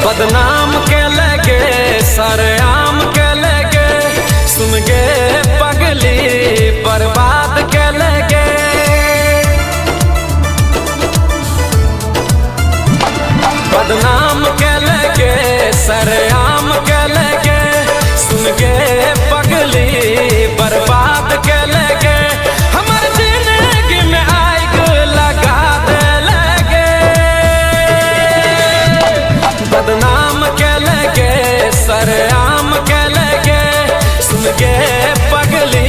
बदनाम के लगे सरेआम के लगे सुन गे पगली बर्बाद के लगे बदनाम के लगे सरेआम के लगे सुन गे पगली बर्बाद के लगे हमार जिंदगी में आग लगा दे लगे बदनाम के लगे सरेआम के लगे सुन गे पगली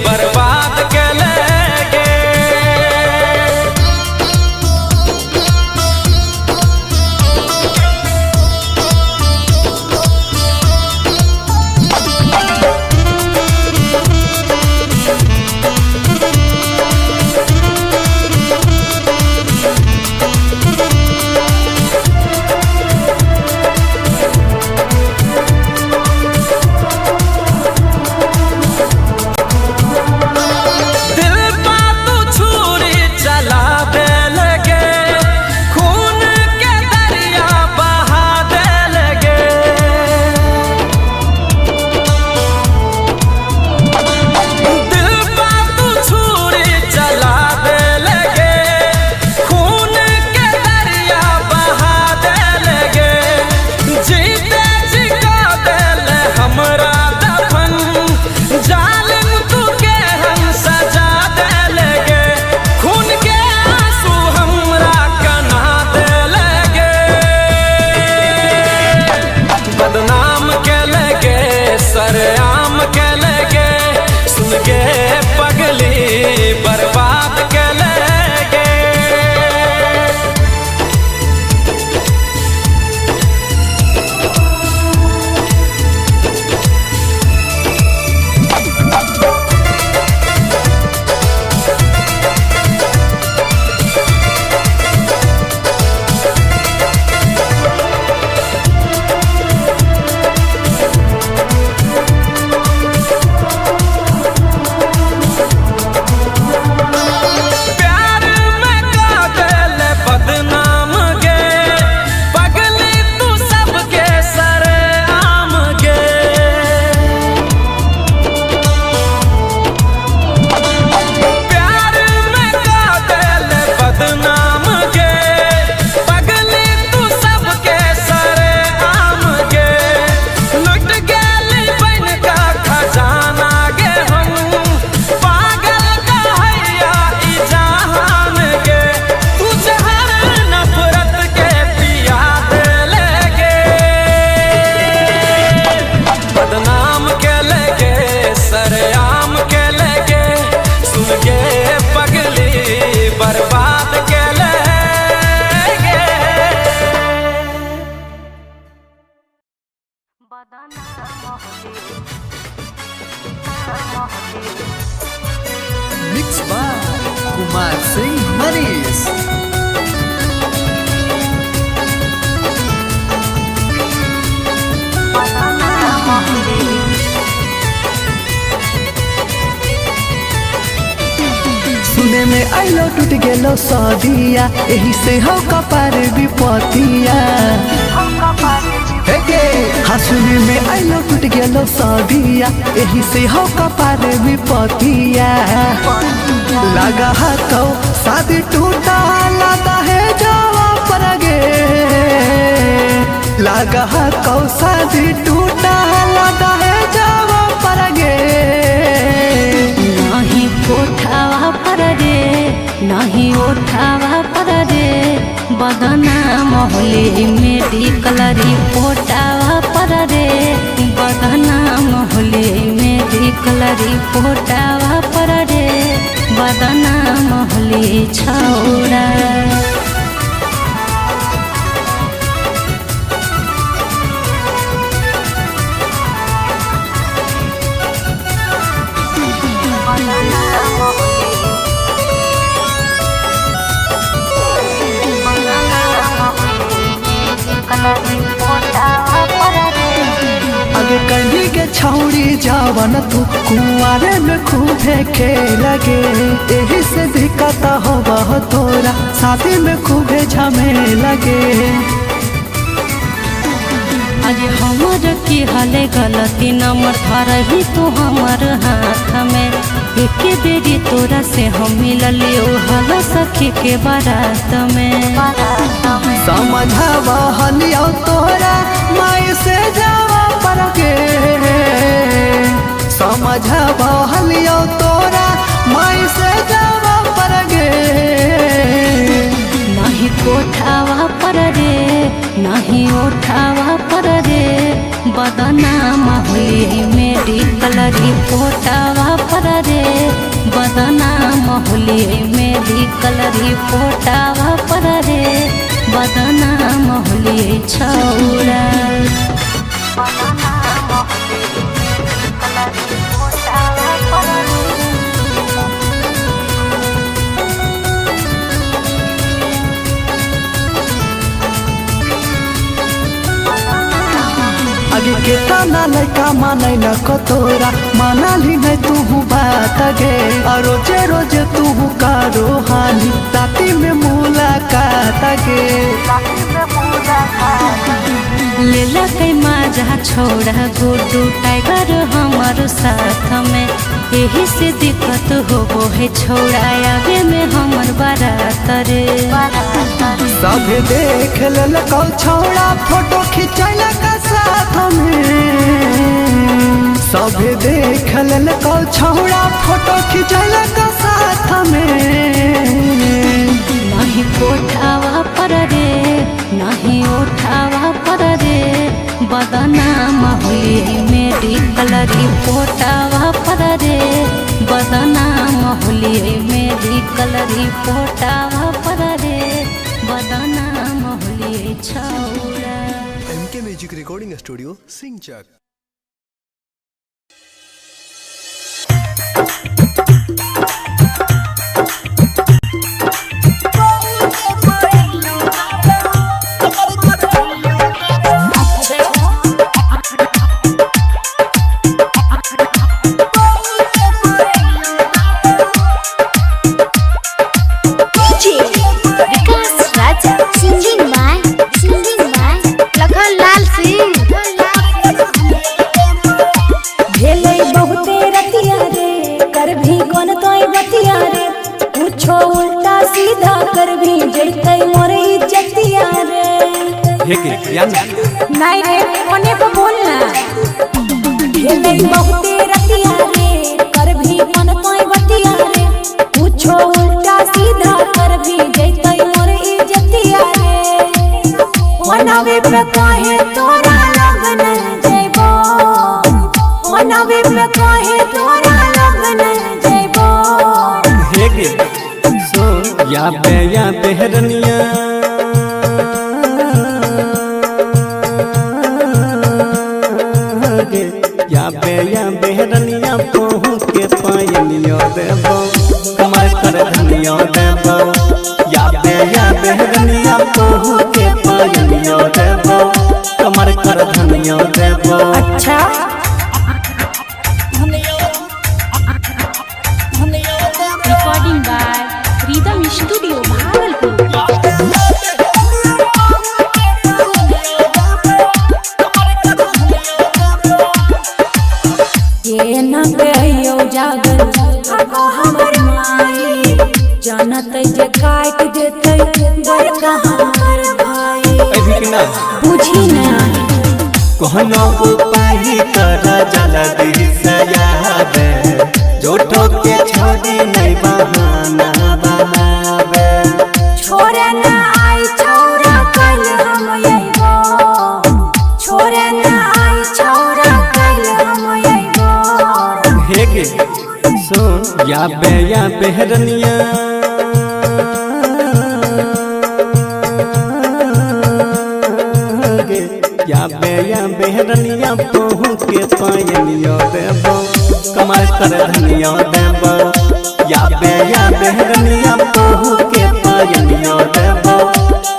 बर्बाद के लगे बदनाम के लगे सरेआम के लगे सुन गे पगली बर्बाद के लगे बदनाम के लगे सरेआम के लगे सुन गे पगली बर्बाद के लगे मिक्स बाय कुमार सिंह मनीष। सुने में आइलो टूट गेलो सदिया एही से हो कपार विपतिया हाँ सुने में आइलो टूट गेलो सदिया एही से हो कपार विपतिया लगा हाथो शादी टूटा लगा है जावा पर गे लगा हाथो शादी टूटा लगा है जावा पर गे नहीं उठावा पर रे नहीं उठावा पर रे बदनाम होली मेडिकल रिपोर्टावा पर रे बदनाम होली मेडिकल रिपोर्टावा पर रे बदनाम होली छौरा आगे कहीं के छौड़ी जावन तू कुआरे में खूबे खेलगे यही से दिक्कत हो तोरा शादी में खूबे झमेलगे दिहले गलती नंबर धरही तू हमर हाथ में एक बेरी तोरा से हम मिलली हल सखी के बारात में समझावा हलियो तोरा माई से जावा पर के समझावा हलियो तोरा माई से जावा पर गे नहीं कोठावा पर रे नहीं उठावा पर रे बदनाम हुई मेरी कलरी पोटावा पर रे बदनाम हुई मेरी कलरी पोटावा पर रे बदनाम हुई छौरा आगे के ताना लड़का माने न कतोरा माना ली नहीं तू बात गे और रोजे रोजे तू कारो हानि राती में मुलाकात गे लेला कई माजा छोड़ा गुड्डू टाइगर हमार साथ में यही से दिक्कत हो है छोड़ा आगे में हमर बारात रे सब देख लेल कौ छोड़ा फोटो खिंचल का साथ में सब देख लेल कौ छोड़ा फोटो खिंचल का साथ में नहीं कोठावा पर रे नहीं उठावा पर रे बदनाम हुई मेरी कलरी पोटावा पर रे बदनाम हुई मेरी कलरी पोटावा पर रे बदनाम हुई छौरा। MK Music Recording Studio, Singchak. नहीं रे कोने पे बोलना खेले बहुते रतिया रे कर भी मन तोय बतिया रे पूछो उल्टा सीधा कर भी जैतै मोर इज्जतिया रे ओनावे पे काहे तोरा लगन जइबो ओनावे पे काहे तोरा लगन जइबो हे गे सो या बेहरनिया या बेहरनिया पहू के पायनियो देबो कमर कर धनियो देबो या बेहरनिया पहू के पायनियो देबो कमर कर धनियो देबो। अच्छा recording by rhythm studio Bhagalpur. ये न कहियो जागल आगो हमर माई जानत जे काट देतै बड़का हमर भाई अभी ना बुझी ना कहनो उपाय कर जल्दी से याद जोठो के छोड़ी नहीं बहाना बनावे छोरे ना आई छौरा कल हम अइबो छोरे ना आई छौरा कल हम अइबो। हे गे सुन या बेहरनिया या बेहरनिया पहू के पायनियो देबो कमर कर धनियो देबो या बेहरनिया पहू के पायनियो देबो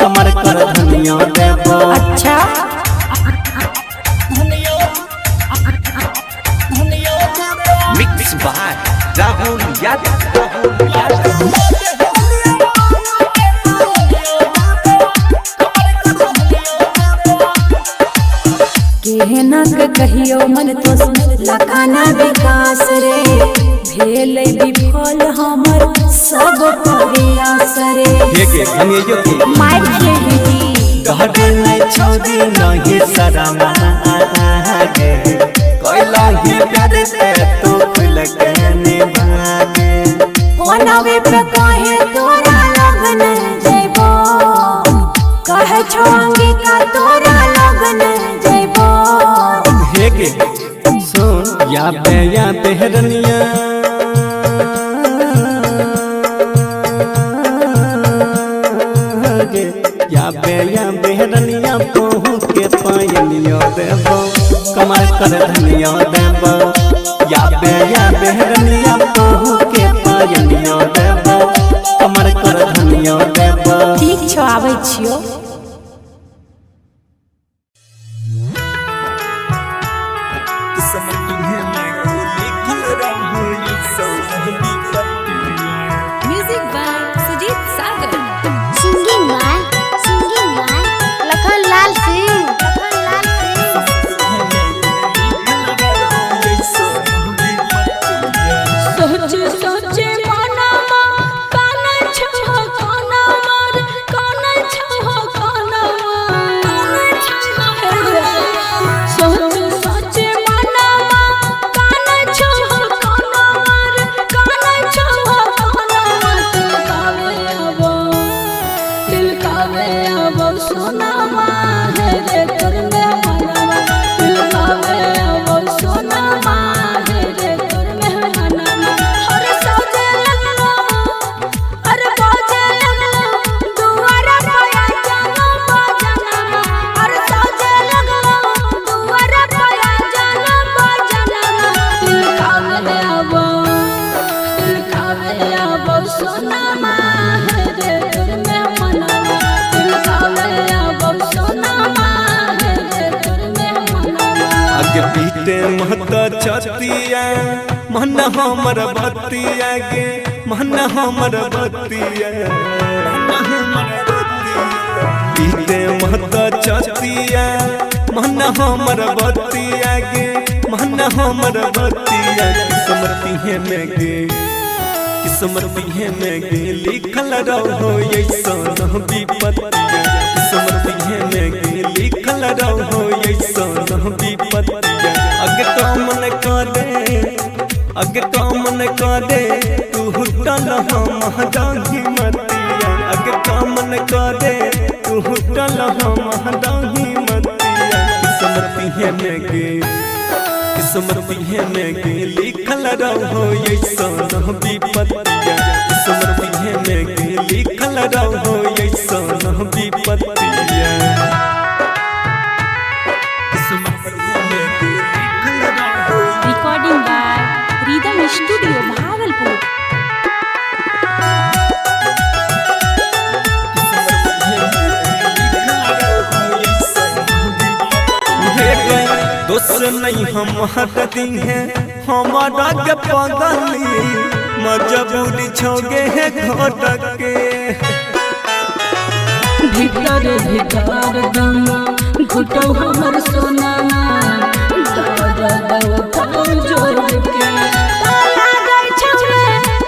कमर कर धनियो देबो। अच्छा Mix by Rahul Yadav. केहनक तना विकास रे भेल विफल हमर सब प्रयास रे मार खेली कहते नहीं छोड़ी नहीं शरमा आगे कोइला ही प्यार से तू खुल के निभागे ओनावे पे कहे तोरा लगन जइबो कहे छोंगी का तोरा लगन जइबो हे के सुन या बेहरनिया या बेहरनिया पहू के पायनिया देबो कमर कर धनिया देबो या बेहरनिया पहू के पायनिया देबो कमर कर धनिया देबो ठीक छौ आबै छियो music by Sujit Sagar singing by Lakhan Lal Singh सोचे सोचे मनमा काना छो काना मार काना छो काना सोचे सोचे मनमा काना छो काना मार काना छो काना दिल कावे अब सोना मार रे करने मना दिल कावे अब सोना मार रे करने मना अरे सजे लगलो अरे बाजे लगलो दुआरा पाया जानो बाजना अरे सजे लगलो दुआरा पाया जानो बाजना दिल कावे अब सोना मार रे करने मना दिल कावे अब सोना मार रे करने मना आगे पीते महता छतिया मन हमर बतिया गे मन हमर बतिया पीते महता छतिया मन हमर बतिया गे मन हमर बतिया किस्मत है में गे लिखल रहो ऐसन विपत्तिया किस्मत है में गे लिखल रहो ऐसन विपत्तिया अगे काम न करे तू हुटल हम डाही मतिया अगे काम न करे तू हुटल हम डाही मतिया किस्मत है में गे लिखल रहो ऐसन विपत्तिया किस्मत है में गे लिखल रहो ऐसन विपत्तिया recording by rhythm studio Bhagalpur दोस्त नहीं हम हटती हैं हमारा के पगली मजबूरी छोगे है घोटक के भीतर भीतर दम घुटो हमर सोना जोड़ के ताला गई छवे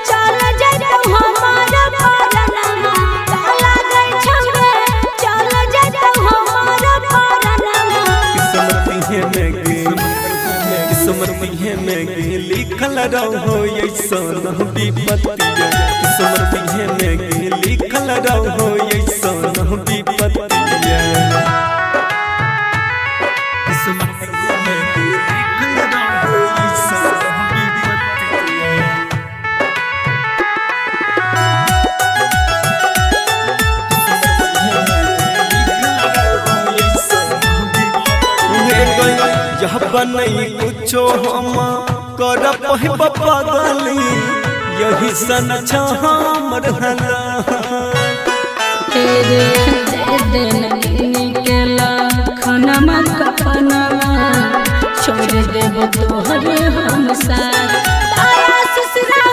चल जइतो हमार परनमा ताला गई छवे चल जइतो हमार परनमा किस्मत है में गे लिखल रहो ऐसन विपत्तिया किस्मत है में गे लिखल रहो ऐसन विपत्तिया किस्मत है में गे लिखल रहो ऐसन यह बनई कुछो हम कर पहिब पगली यही सन हमर हला तेरे दे निकला खनमा कपनमा छोड़ देब तोहरे हम साथ तारा ससुरा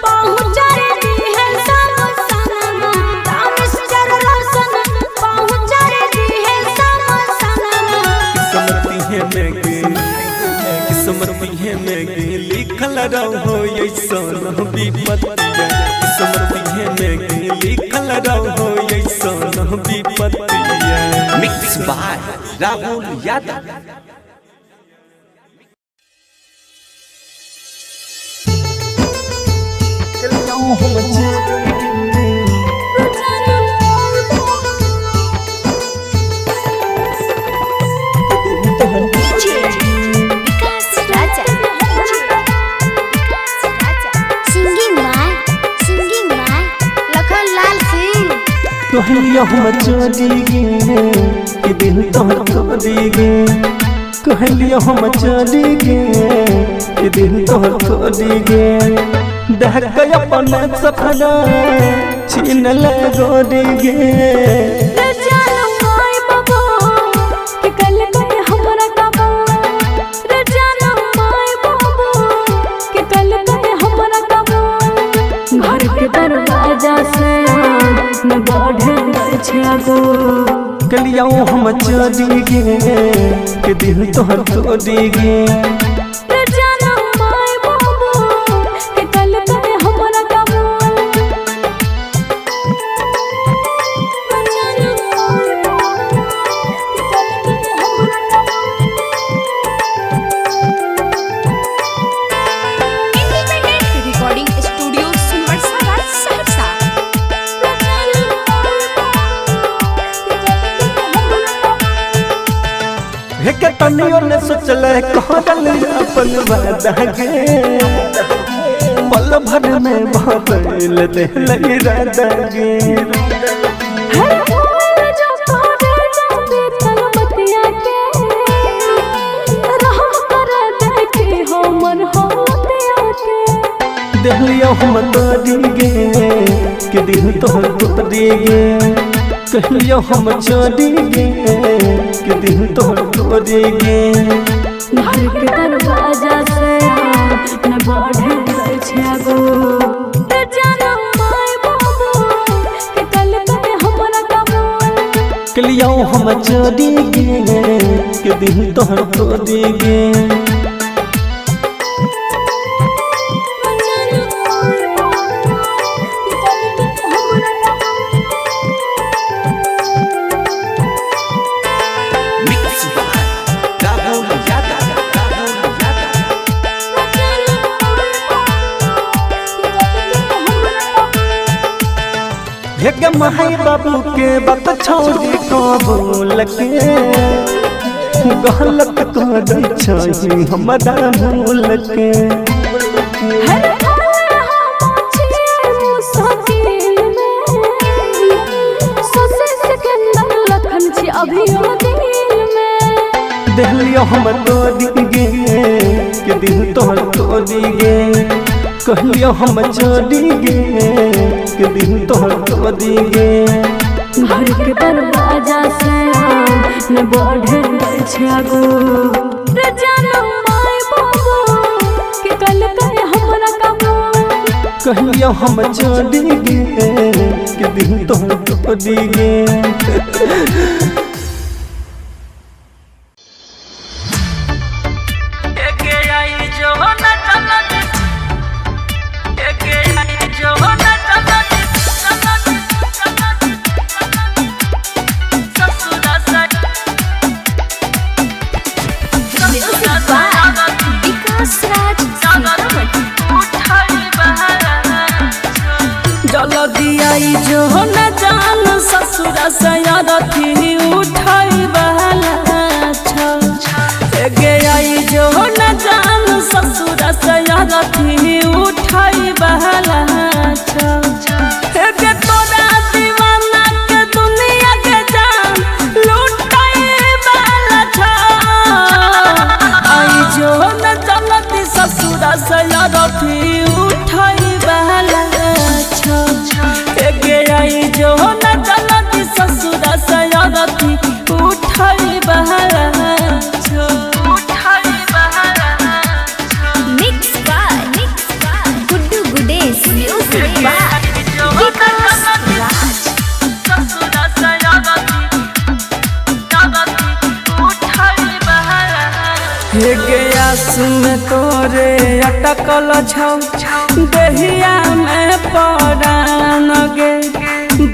पहुँच दी है सब सनमा तामिस जर रोशन पहुँच दी है सब सनमा किस्मत है में रहो ऐसन विपत्तिया किस्मत में लिखल रहो ऐसन विपत्तिया। Mix by Rahul Yadav. कहलियो हम चोरी गे कि दिल तोहर तोरी गे, कहलियो हम चोरी गे कि दिल तोहर तोरी गे, देख के अपन सपना छीन ले गोरी गे। कलिया हम चोरी गे कि दिल तोहर तोरी गे, तनियो ने सोचल कहल अपन वादा गे, पल भर में बदल दे इरादा गे। देहलियो हम तोरी गे कि दिल तोहर तोरी गे, कहलियो हम चोरी गे कि दिल तोहर तोरी गे। घर के दरवाजा से न बढ़े छागो ते जानम माय बाबू के कल पे हमरा काबू, कलियो हम चोरी गे कि दिल तोहर तोरी गे। माई बाबू के बात छोड़ी कबूल के गलत कर छी हमरा भूल के। देहलियो हम तोरी गे कि दिल तोहर तोरी गे, कहलियो हम चोरी गे कि दिल तोहर तोरी गे। घर के दरवाजा से न बढ़े छागो रे जानम माय बाबू के कल पे हमरा काबू, कहलियो हम चोरी गे कि दिल तोहर तोरी गे। जो न जान ससुर सयारथी उठाई बहला गे आई, जो न जान ससुर सयारथी उठाई बहला गे तोरा दीवाना के दुनिया के जान लुटाई बहला आई, जो न चलती ससुर सयारथी उठाई बहला जो न चलती ससुर सयारथी उठाई बहला। Mix by Guddu Gudesh music by तकल छौ देहिया में परान गे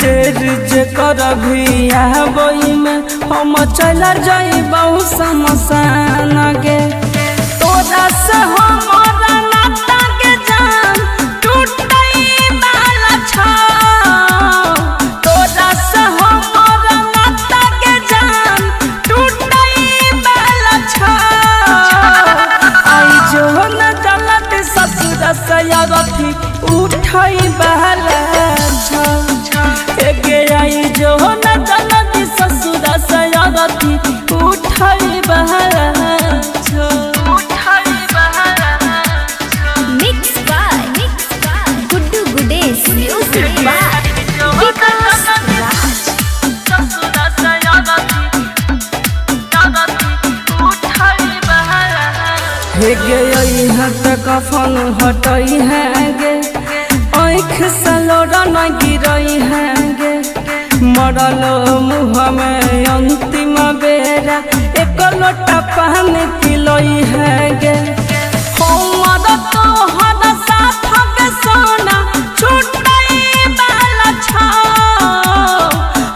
देर जे करभिया बोई में हम चल जाइबौ शमशान गे तोरा से हमारा नाता के जान टूटई वाला छौ तोरा से हमारा नाता के जान टूटई वाला छौ आई जो न जलत ससुर से अरथी उठई वाला छौ गे आई जो न जलत ससुर से अरथी उठई वाला छौ Mixed by Guddu Gudesh. Music by Vikas Raj. हे गे हट कफन हटई है गे आँख से लोड़ा न गिरई है गे मरल मुँह में अंतिम बेरा एक लोटा पानी पिलई है गे हमर तोहर साथ के सोना छूटई वाला छौ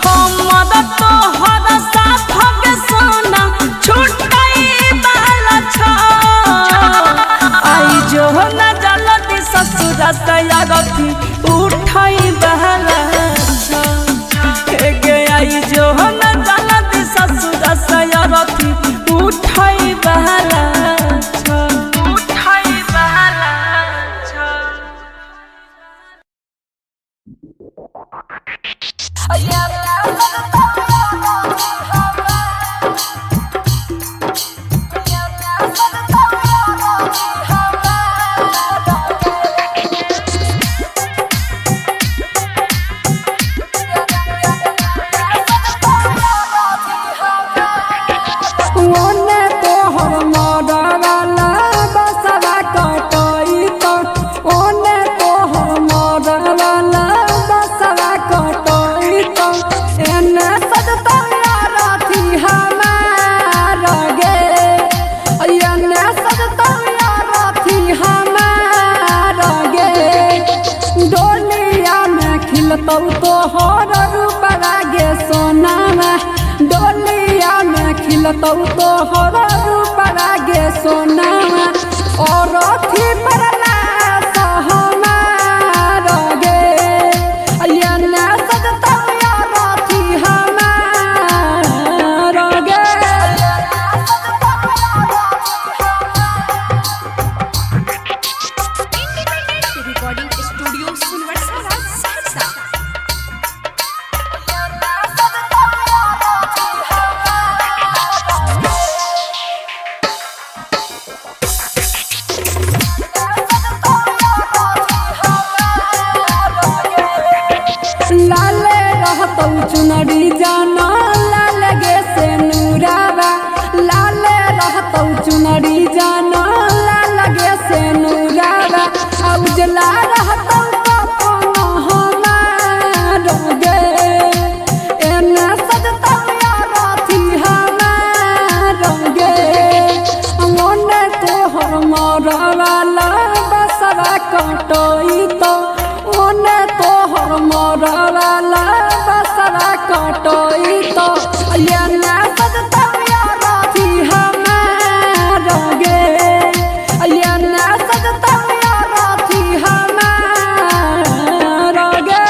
हमर तोहर साथ के सोना छूटई वाला छौ आई जो न जलती ससुर से अरथी उठई वाला छौ गे आई जो न जलती ससुर से अरथी उठई वाला छौ उठई वाला छौ ओने तोहर मरवाला बसवा कटई तो ओने तोहर मरवाला बसवा कटई तो एने सजता रथी हमार गे एने सजता रथी हमार गे डोलिया में खिलतौ तोहर रूपवा गे सोनावा डोलिया में खिलतौ तोहर रूपवा गे सोनावा और अथी परला हमार गे एने सजतौ रथी हमार गे Recording Studio Silversa Salsa. लाले रहतौ चुनरी जाना लाल गे से नूरावा लाले रहतौ चुनरी जाना लाल गे से नूरावा उजला रहतौ कफन हमार गे एने सजतौ रथी हमार गे ओने तोहर मरवाला बसवा कटई तो ओने तोहर मरवाला बसवा कटई तो एने सजतौ रथी हमार गे एने सजतौ रथी हमार गे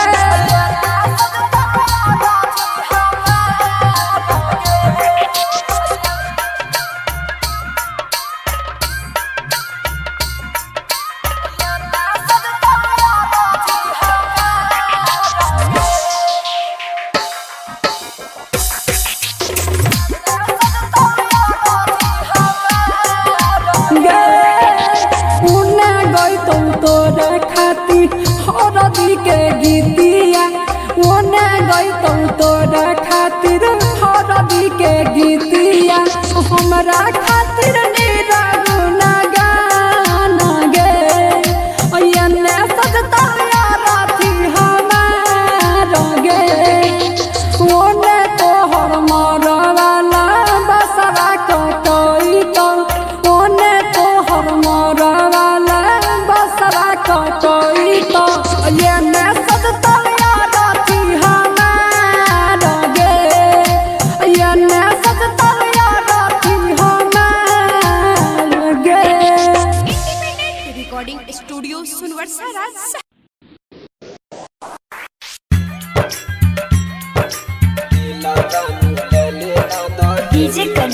के गीतिया ओने गईतौ तोरा खातिर हरदी के गीतिया हमरा खातिर निरागु ना गाना गे एने सजतौ रथी हमार गे ओने तोहर मरवाला बसवा कटई तो ओने तोहर मरवाला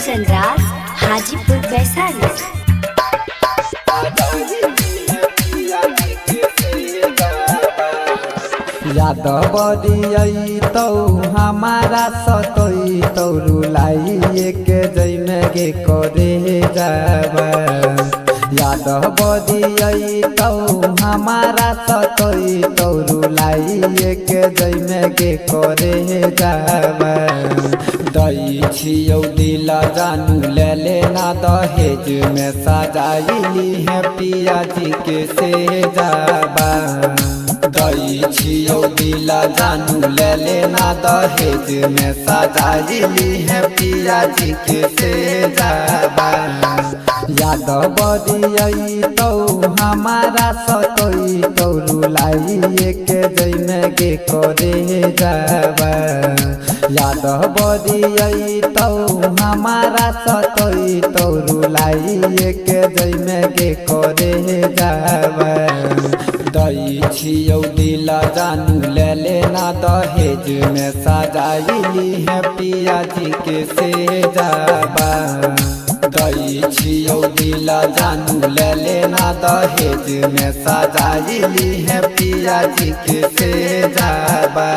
कंचन राज हाजीपुर वैशाली। याद बदियई तो हमारा सतई तो रुलाई के जैमे गे करे जाबा। याद बदियई तो हमारा सतई तो रुलाई के जैमे गे करे जाबा। दई छियौ दिल जानू ले लेना दहेज में सजाइली है पिया जी के से जाबा। दई छियौ दिल जानू ले लेना दहेज में सजाइली है पिया जी के से जाबा। याद बदियई तो हमारा सतई तो रुलाई के जैमे गे करे जाबा। याद बदियई तो हमारा सतई तो रुलाई के जैमे गे करे जाबा। दई छियौ दिल जानू ले लेना दहेज में सजाइली है पिया जी के से जाबा। दई छियौ दिल जानू ले लेना दहेज में सजाइली है पिया जी के से जाबा।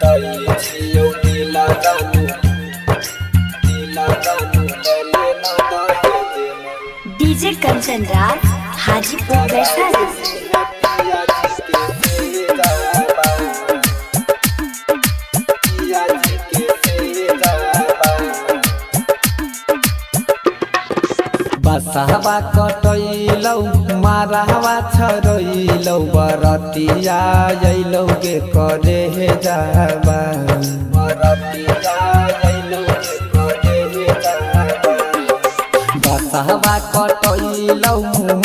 दई छियौ दिल जानू ले लेना दहेज में। डीजे कंचन राज हाजीपुर वैशाली। बसहबा कटैलौ मारहबा छरैलौ बरतिया अइलौ गे करे जाबा। बरतिया अइलौ गे करे जाबा। बसहबा कटैलौ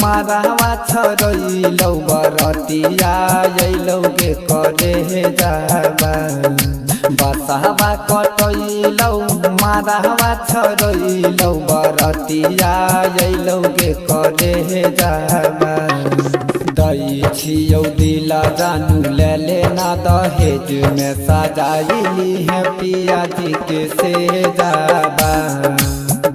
मारहबा छरैलौ बरतिया अइलौ गे करे जाबा। बसहबा कटैलौ मारहबा छरैलौ बरतिया अइलौ गे करे जाबा। दई छियौ दिल जानू ले लेना दहेज में सजाइली है पिया जी के से जाबा।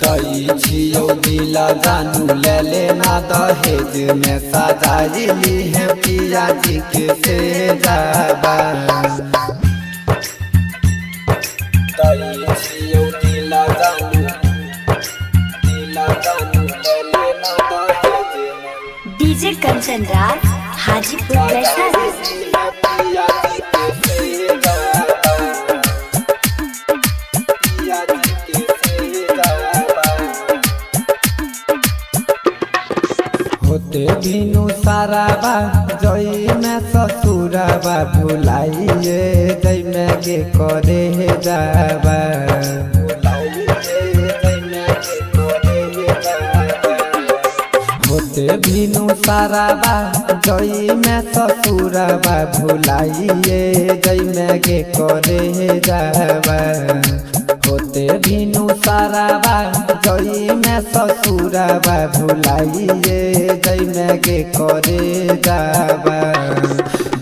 दई छियौ दिल जानू ले लेना दहेज में सजाइली है पिया जी के से जाबा। दई छियौ दिल जानू ले लेना दहेज में। डीजे कंचन राज हाजीपुर वैशाली। होते बिनु साराबा जई में ससुराबा भुलाइए जई में गे करे जाबा। होते बिनु साराबा जई में ससुराबा भुलाइए जई में गे करे जाबा। होते बिनु साराबा जई में ससुराबा भुलाइए जई में गे करे जाबा।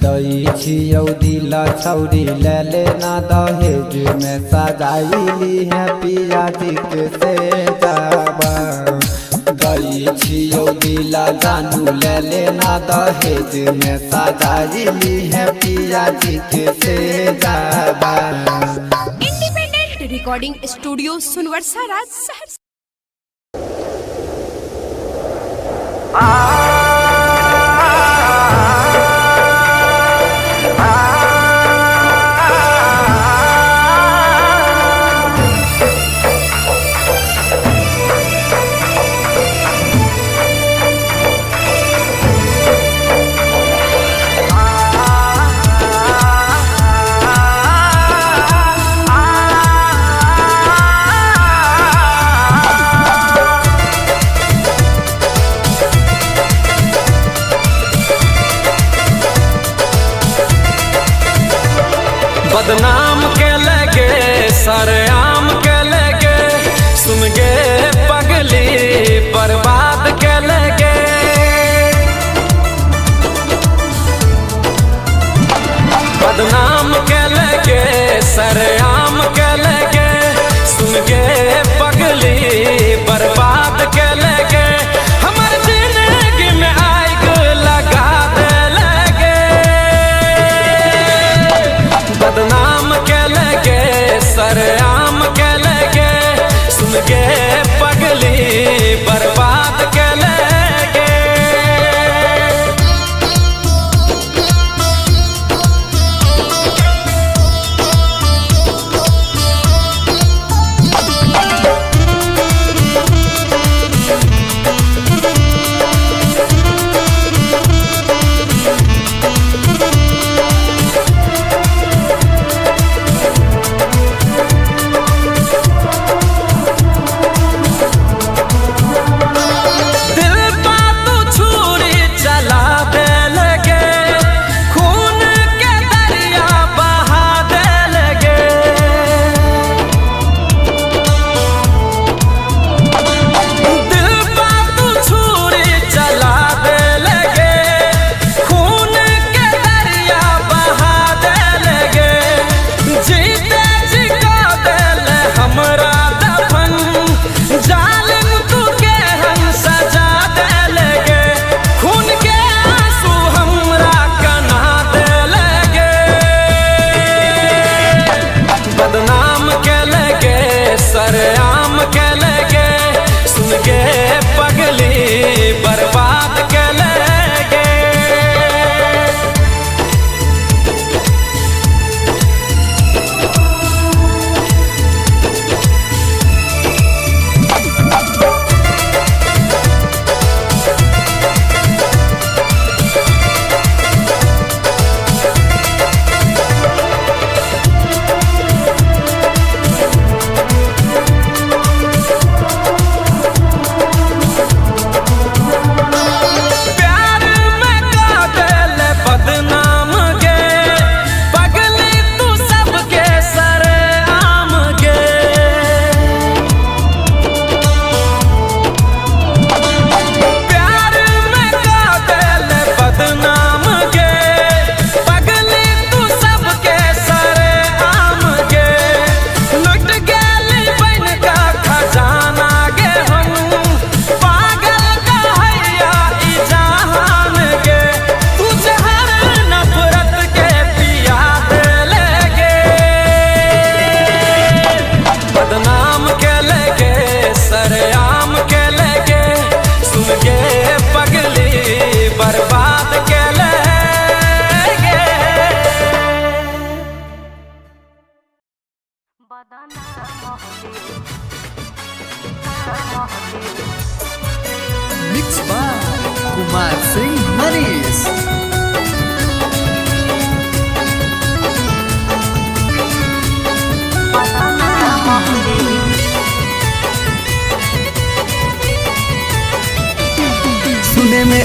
दई छियौ दिल छौरी ले लेना दहेज में सजाइली है पिया जी के से जाबा। दई छियौ दिल जानू ले लेना दहेज में सजाइली है पिया जी के से जाबा। इंडिपेंडेंट रिकॉर्डिंग स्टूडियो सुनवर्सा राज सहरसा। बदनाम के लगे सरेआम के लगे सुन गे पगली बर्बाद के लगे। बदनाम के लगे सरेआम के लगे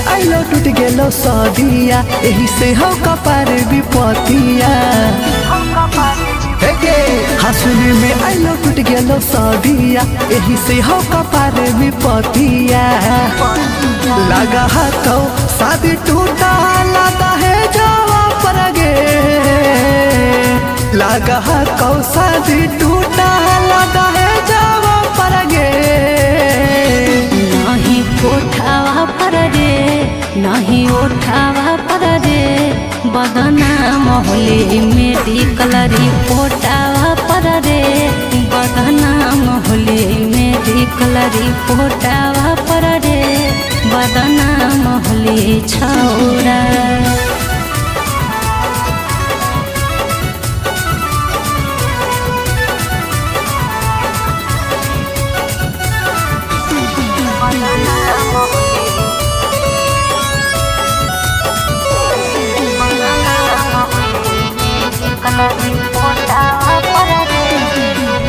में आइलो टूट गेलो सदिया एही से हो कपार विपतिया हंसुली में आइलो टूट गेलो सदिया एही से हो कपार विपतिया लगा हाथों शादी टूटा लाता है जावा पर गे लगा हाथों शादी टूटा लाता है जावा पर गे नहीं कोठावा पर रे नहीं उठावा पर रे बदना मोहली मेडिकल रिपोर्टावा पर रे बदना मोहली मेडिकल रिपोर्टावा पर रे बदना मोहली छौरा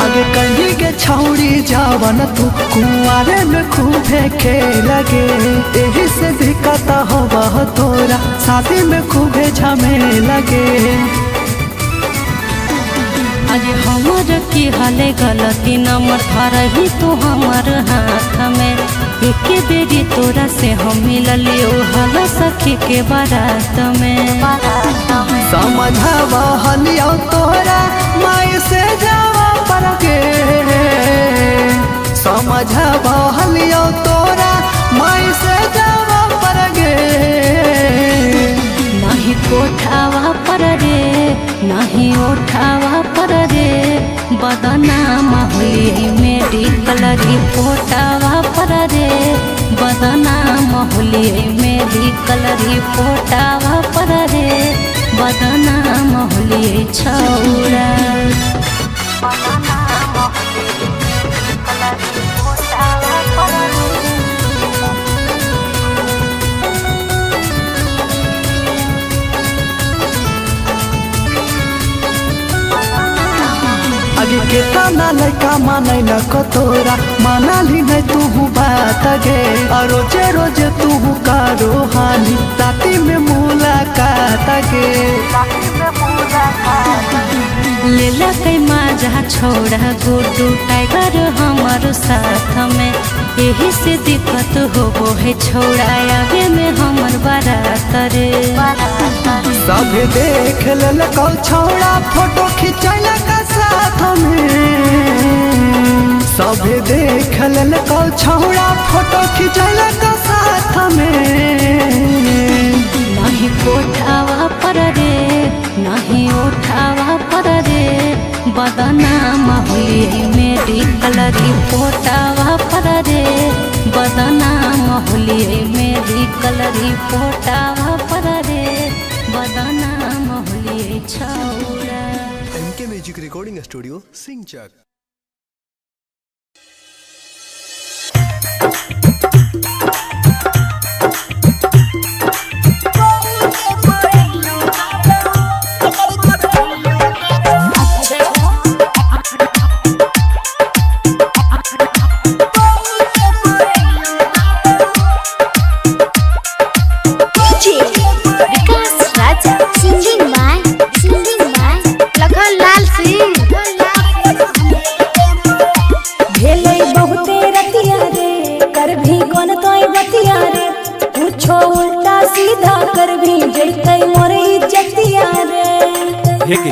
आगे कहीं के छौड़ी जावन तू कुआरे में खूबे लगे यही से दिक्कत हो तोरा शादी में खूबे झमे लगे अरे हमर की हाले गलती नंबर धरही तू हमर हाथ में एक बेरी तोरा से हम मिलली हल सखी के बारात में समझावा हलियो तोरा माई से जावा पर के समझावा हलियो तोरा माई से जावा पर गे नहीं कोठावा पर रे नहीं उठावा पर रे बदना मोहली मेडिकल रिपोर्टावा पर रे बदना मोहली मेडिकल रिपोर्टावा पर रे बदना मोहली छौरा आगे के ताना लड़का माने न को तोरा माना ली नहीं तू बात गे और रोजे रोजे तू कारो हानि राती में मुलाकात गे लेला कई माजा छोड़ा गुड्डू टाइगर हमारो साथ में यही से दिक्कत हो है छोड़ा आगे में हमर बारात रे सब देख ललको छोड़ा फोटो खिंचल का साथ में सब देख ललको छोड़ा फोटो खिंचल का साथ में नहीं कोठावा पर रे नहीं उठावा पर रे बदना मोहली मेडिकल रिपोर्टावा पर रे बदना मोहली मेडिकल रिपोर्टावा पर रे बदना मोहली छौरा MK Music Recording Studio, Singchak.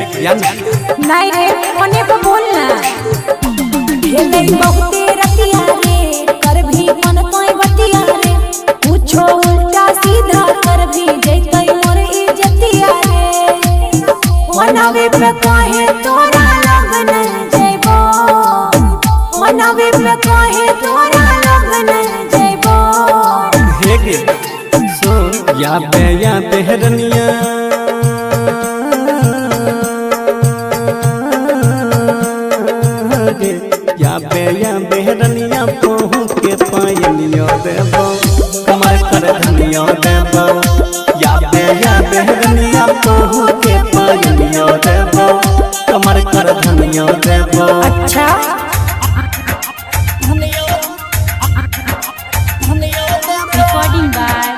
नहीं रे कोने पे बोलना खेले बहुते रतिया रे कर भी मन तोय बतिया रे पूछो उल्टा सीधा कर भी जैतै मोर इज्जतिया रे मनवे पे कहे तोरा लगन जइबो मनवे पे कहे तोरा लगन जइबो हे गे सुन या बेहरनिया या बेहरनिया पहू के पायनियो देबो कमर कर धनियो देबो या बेहरनिया पहू के पायनियो देबो कमर कर धनियो देबो अच्छा रिकॉर्डिंग बाय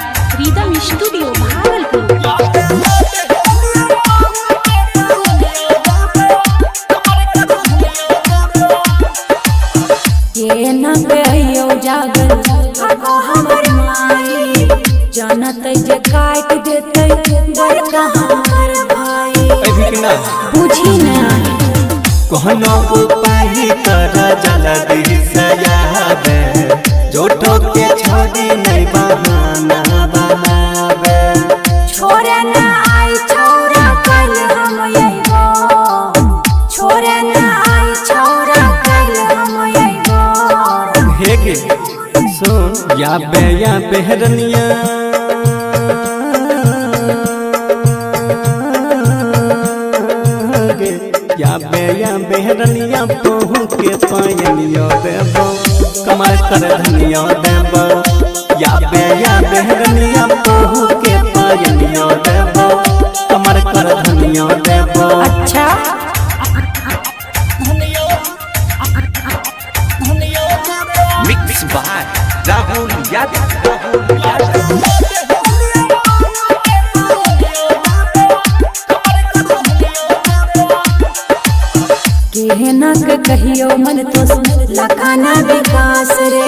ना बुझी ना कहनो उपाय कर जल्दी से आवे झूठो के छोड़ी नहीं बहाना बनावे छोरे ना आई छौरा कल हम अइबो छोरे ना आई छौरा कल हम अइबो हे गे सुन या बेहरनिया या बेहरनिया पहू के पायनिया देबो कमाल कर धनिया देबो या बेहरनिया पहू के पायनिया देबो कमाल कर धनिया देबो अच्छा मिक्स बाय राहुल यादव केहना के कहियो मन तो लखाना विकास रे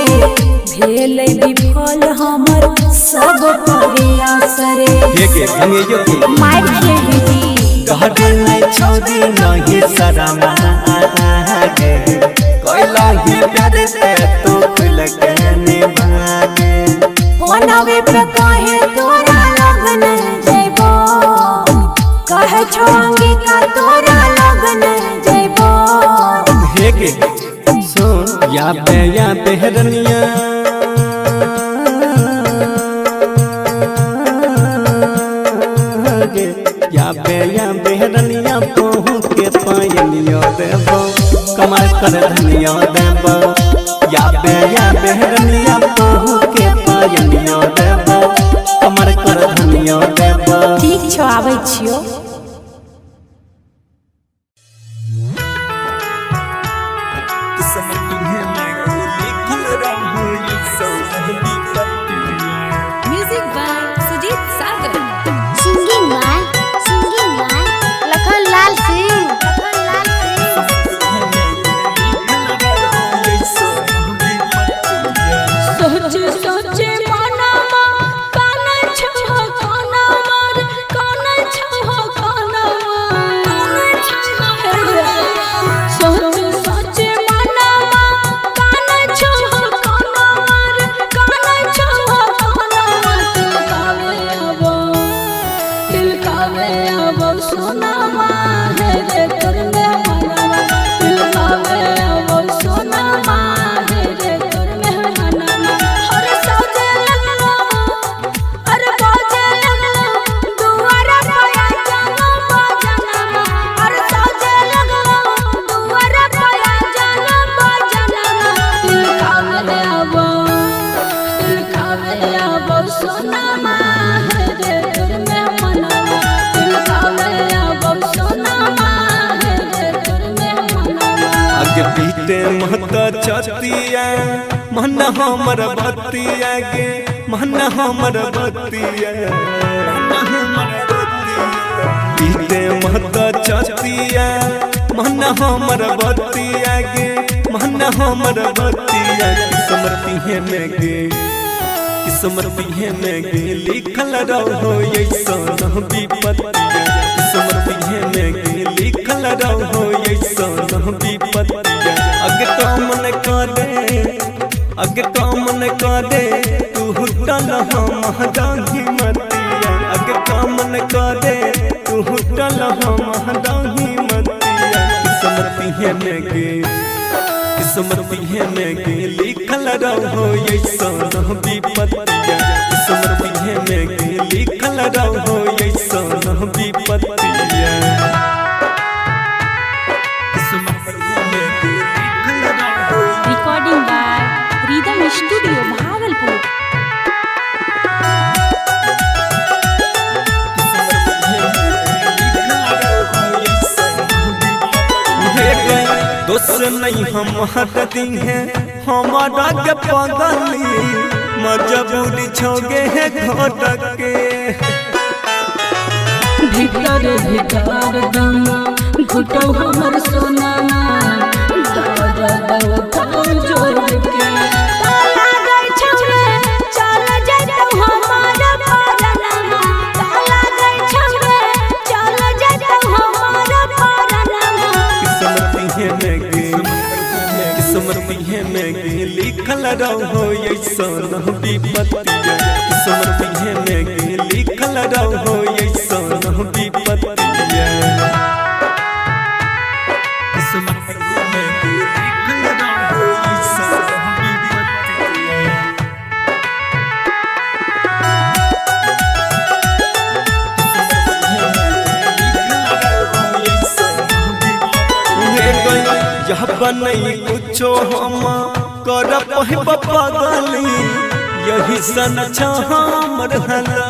भेलै विफल हमर सब प्रयास रे हे गे हमेयो के माइक खेली कहत नहीं छोड़ी नहीं शर्म आगे कोइला ही प्यार से तू खुल के निभागे फोनवे पे कहे तोरा लगन जइबो कहे छोंगी का तोरा लगन जइबो हे गे सुन या बेहरनिया या बेहरनिया पहू के पायनिया देबो कमाल कर धनिया देबो या बेहरनिया पहू के पायनिया देबो कमाल कर धनिया देबो ठीक छौ आबै छियो music by Sujit Sagar singing by Lakhan Lal Singh सोच सोचे मनमा काना छहो काना मार काना छहो काना सोच सोचे मनमा काना छहो काना मार काना छहो काना तिलकावे अबो सोना मार रे कर में मनवा तिलकावे अबो सोना मार रे कर में मनवा हर सौदे लगलो अरे बाजे लगलो दुआरा पाया जानो बाजनमा हर सौदे लगलो दुआरा पाया जानो बाजनमा तिलकावे अबो सोना मार रे कर में मनवा तिलकावे अबो सोना मार रे कर में मनवा आगे पीते महता छतिया मन हमर बतिया गे मन हमर बतिया पीते महता छतिया मन हमर बतिया गे मन हमर बतिया किस्मती है में गे किस्मती है में गे लिखल रहो ऐसा विपत्तिया किस्मती है में गे लिखल रहो ऐसा विपत्तिया अगे तो मन करे तू हुटल हम दाही मतिया अगे तो मन करे तू हुटल हम दाही मतिया किस्मती है में गे किस्मती है में गे लिखल रहो ऐसा विपत्तिया किस्मती है में गे लिखल रहो ऐसा विपत्तिया recording by rhythm studio Bhagalpur दोस्त नहीं हम हटती हैं हमारा के पगली मजबूरी छोगे है घोटक के भीतर भीतर दम घुटो हमर सोना जोड़ के ताला गई छौरे चल जइतौ हमार परनमा ताला गई छौरे चल जइतौ हमार रहो ऐसन विपत्तिया किस्मत है में लिखल रहो ऐसन विपत्तिया किस्मत में लिखल रहो ऐसन यह बनई कुछो हम कर पगली यही सन हमर हला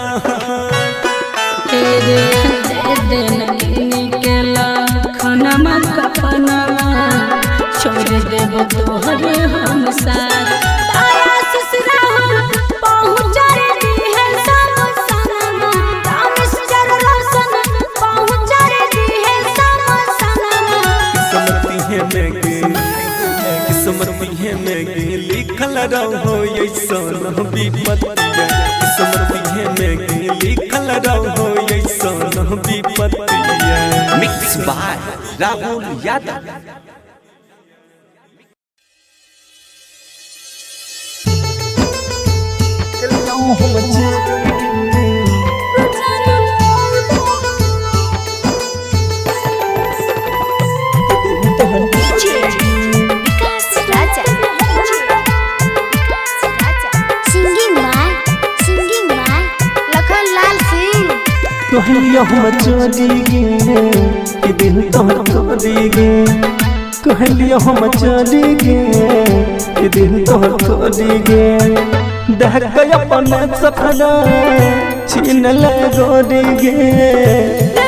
तेरे दिन निकला खनमा कपनमा छोड़ देब तोहर हम साथ तारा ससुरा पहुँच रे है सब सनमा रामेश जर रोशन पहुँच रे है सब सनमा किस्मत है में लिखल रहो ऐसन विपत्तिया किस्मत है में लिखल रहो ऐसन विपत्तिया। Mix by Rahul Yadav. कहलियो हम चोरी गे कि दिल तोहर तोरी गे कहलियो हम चोरी गे कि दिल तोहर तोरी गे देख के अपन सपना छीन ले गोरी गे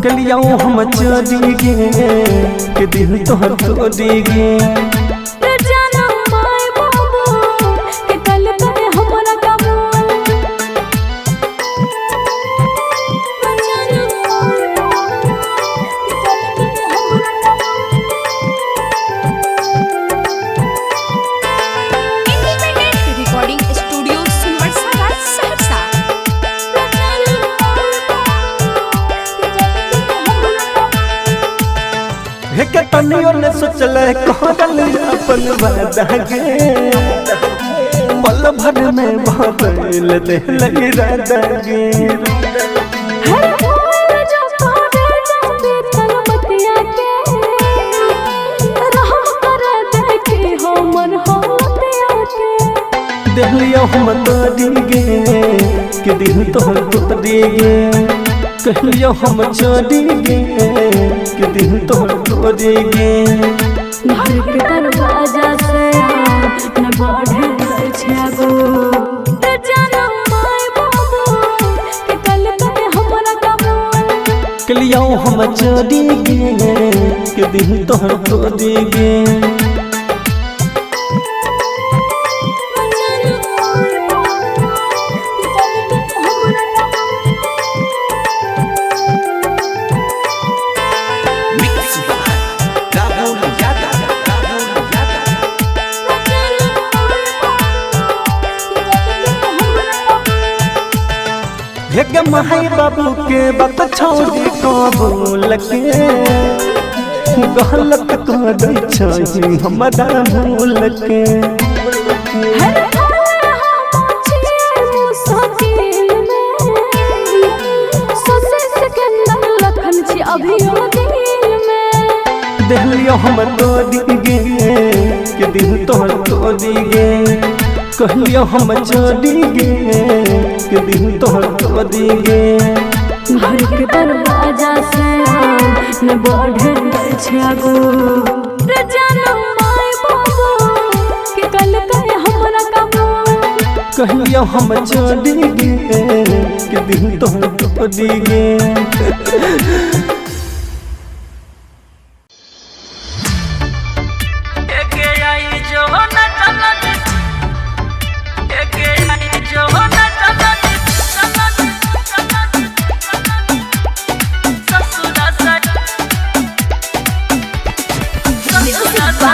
कलियो हम चोरी गे कि दिल तोहर तोरी गे तनियो ने सोचल कहल अपन वादा गे पल भर में बदल दिल इरादा गे दिलियो हम तोरी गे कि दिल तोहर तोरी गे कहलियो हम चोरी गे कि दिल तोहर तोरी गे घर के दरवाजा से न बढ़े छागो ते जानो माय बाबू कि कल तक हमरा कबो कलियो हम चोरी गे कि दिल तोहर तोरी गे माई बाबू के बात छोड़ी कबूल के गलत कर छी हमरा भूल के दिलियो हम तोरी गे कि दिल तोहर तोरी गे कहलियो हम चोरी गे कि दिल तोहर तोरी गे घर के दरवाजा से न बढ़े छागो रे जानो माय बाबू कि कल कहे हमरा कबो कहलियो हम चोरी गे कि दिल तोहर तोरी गे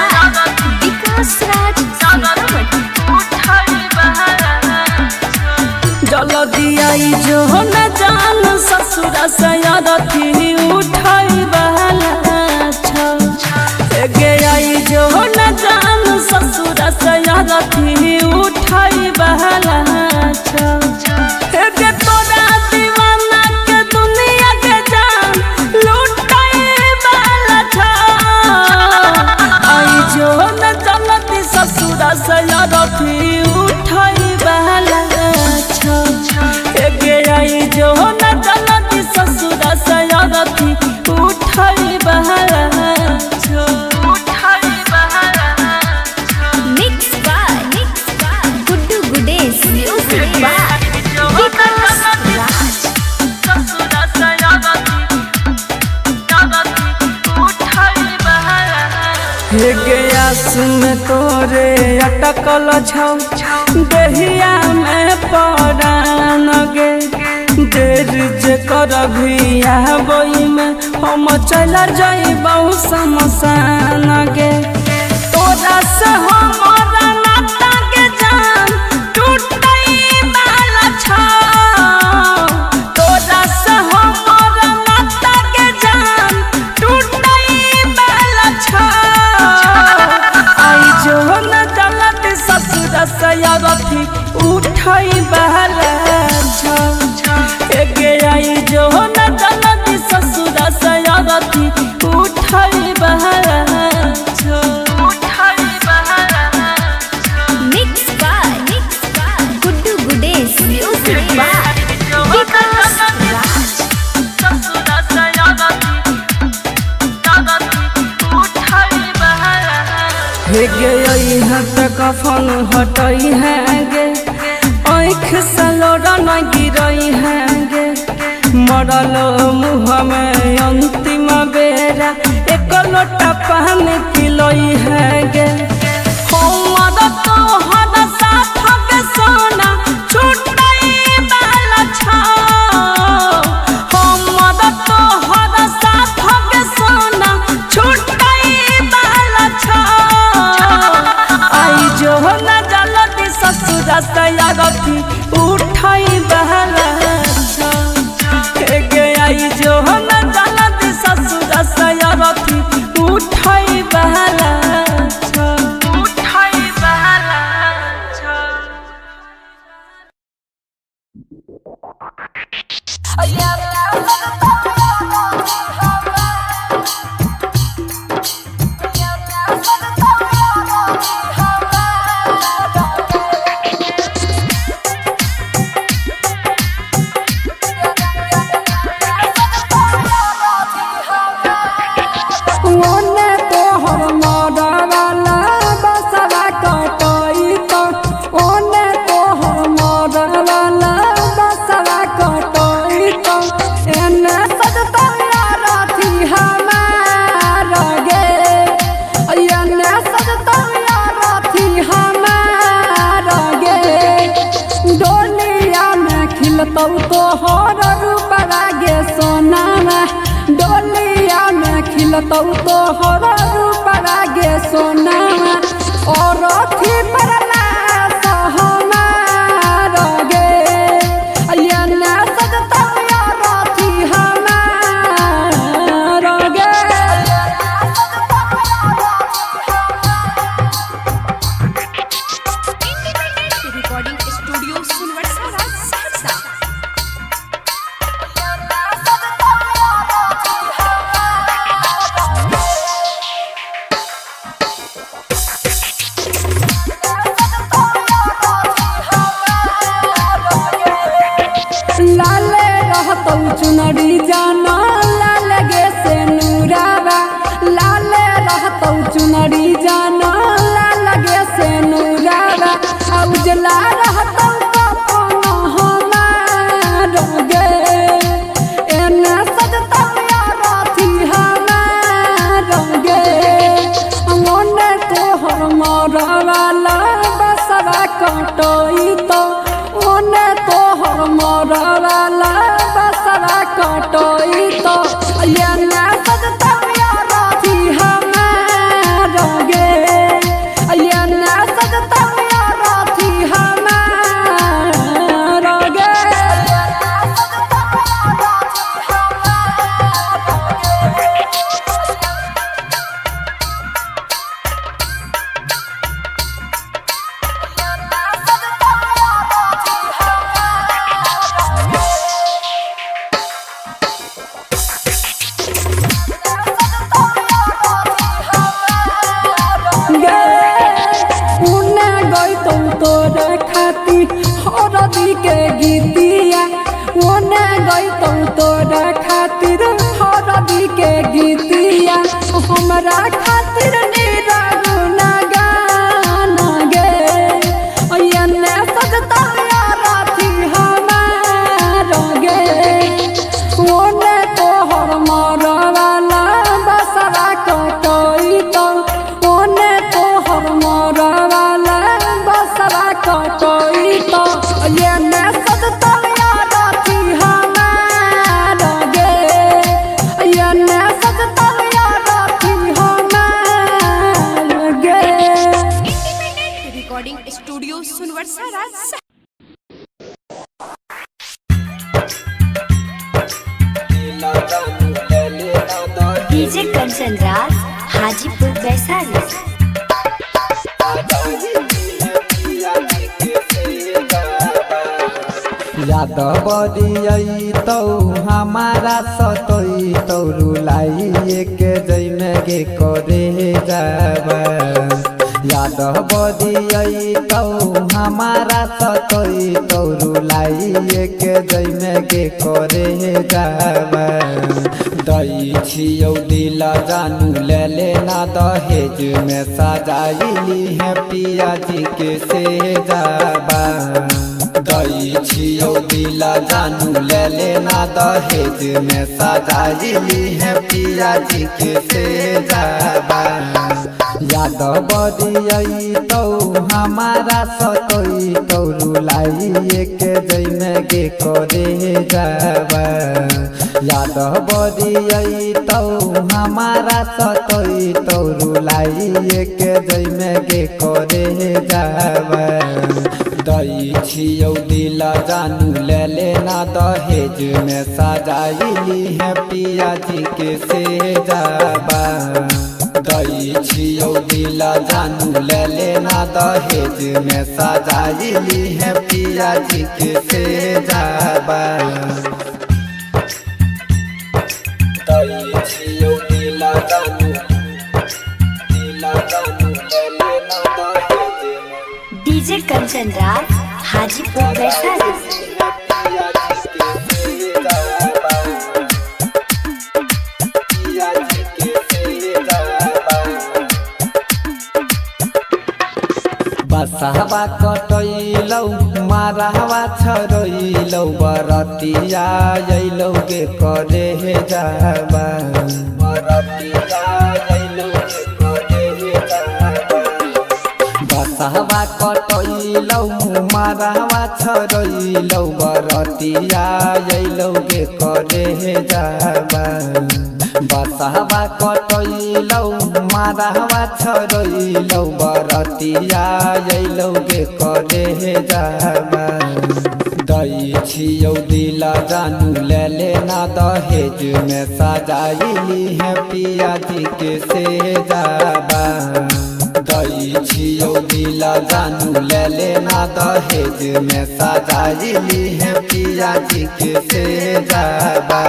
विकास राज सीतामढ़ी। ससुरा से रथी उठाई बहला छौ गे आई जो न जान ससुरा से रथी उठाई बहला छौ गे तोरा दीवाना के दुनिया के जान लुटाई बहला छौ आई जो न जलती ससुरा से रथी उठाई बहला छौ गे आई जो न जलती ससुरा से रथी उठाई बहला छौ उठाई बहला mix by Guddu Gudesh music by Vikas Raj. ससुरा से रथी उठाई बहला हे गया सुन तोरे अटकल छौ देहिया में परान गे देर जे करभी आबई में हम चल जाइबौ शमशान गे तोरा से हमारा नाता के जान टूटई वाला छौ तोरा से हमारा नाता के जान टूटई वाला छौ आई जो न जलत ससुर से रथी उठाई बहला छौ गे आई जो न जलत ससुर से रथी उठाई बहला छौ उठाई बहला mix by Guddu Gudesh music by Vikas Raj. ससुर से रथी उठाई बहला हे गई हत कफन हटई है गे आँख से लोड़ा न गिरई है गे मरल मुँह में अंतिम बेरा एक लोटा पानी पिलई है गे हमर तोहर साथ के सोना छुटई वाला छौ हमर तोहर साथ के सोना छुटई वाला छौ आई जो न जलती ससुर से रथी उठाई बहला छौ गे आई जो न जलती ससुर से रथी उठाई बहला छौ उठाई बहला छौ ओने तोहर मरवाला बसवा कटई तो ओने तोहर मरवाला बसवा कटई तो एने सजतौया रथी हमार गे एने सजतौया रथी हमार गे डोलिया में खिलतौ तोहर रूपवा गे सोनावा डोलिया में खिलतौ तोहर रूपवा गे सोनावा और रथी परला हमार गे एने सजतौया रथी हमार गे रिकॉर्डिंग स्टूडियो सुनवरसा सहरसा। लाले रहतौ चुनरी जाना लाल गे से नूरावा लाले रहतौ चुनरी जाना लाल गे से नूरावा उजला रहतौ कपन हमार गे एने सजतौया रथी हमार गे ओने तोहर मरवाला बसवा कटई तो ओने तोहर मरवाला बसवा कटई तो एने सजतौया रथी हमार गे गीतिया ओने गई तोरा खातिर हरदी के गीतिया हमरा खातिर निरा गुना गाना गे ओने सजता राती हमार गे ओने तोहर मरवाला बसरा कटोई तो ओने तोहर मरवाला बसरा कटोई तो एने सजता राती हमार गे एने सजता राती हमार गे। रिकॉर्डिंग स्टूडियो सुनवर्सा राज। डीजे कंचन राज हाजीपुर वैशाली। याद बदियई तो हमारा सतोई तो रुलाई के जैमे गे करे जाबा याद बदियई तो हमारा सतोई तो रुलाई के जैमे गे करे जाबा दई छियौ दिल जानू ले लेना दहेज में सजाइली है पिया जी के से जाबा दई छियौ दिल जानू ले लेना दहेज में सजाइली है पिया जी के से जाबा याद बदियई तो हमारा सतोई तो रुलाई के जैमे गे करे जाबा याद बदियई तो हमारा सतोई तो रुलाई के जैमे गे करे जाबा दई छियौ दिल जानू ले लेना दहेज में सजाइली है पिया जी के से जाबा दई छियौ दिल जानू ले लेना दहेज में सजाइली है पिया जी के से जाबा दई छियौ दिल जानू ले लेना दहेज में। डीजे कंचन राज हाजीपुर वैशाली। बसहबा कटैलौ मारहबा छरैलौ बरतिया अइलौ गे करे जाबा बरतिया अइलौ गे करे जाबा बसहबा कटैलौ मारहबा छरैलौ बरतिया अइलौ गे करे जाबा बसहबा कटैलौ मारहबा छरैलौ बरतिया अइलौ गे करे जाबा दई छियौ दिल जानू ले लेना दहेज में सजाइली है पिया जी के से जाबा दई छियौ दिल जानू ले लेना दहेज में सजाइली है पिया जी के से जाबा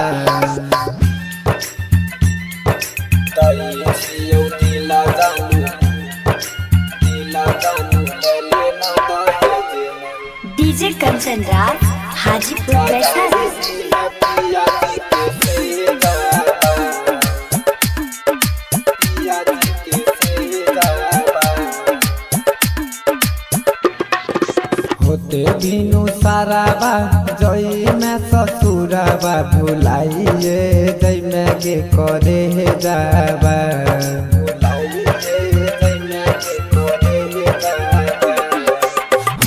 दई छियौ दिल जानू ले लेना दहेज में। डीजे कंचन राज हाजीपुर वैशाली। पिया जी के से जाबा पिया जी के से जाबा होते बिनु साराबा जई में ससुराबा भुलाइए जई में गे करे जाबा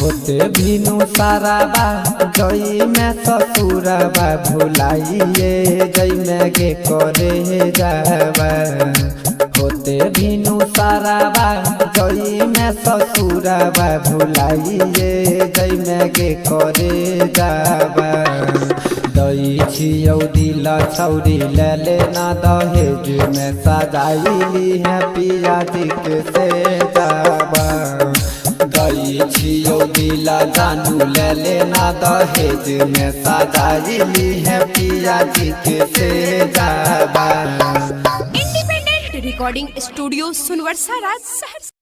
होते बिनु साराबा जई में ससुराबा भुलाइए जई में गे करे जाबा होते बिनु साराबा जई में ससुराबा भुलाइए जई में गे करे जाबा दई छियौ दिल छौरी ले लेना दहेज में सजाइली है पिया जी के से जाबा दई छियौ दिल जानू ले लेना दहेज में सजाइली है पिया जी के से जाबा। इंडिपेंडेंट रिकॉर्डिंग स्टूडियो सुनवर्सा राज सहरसा।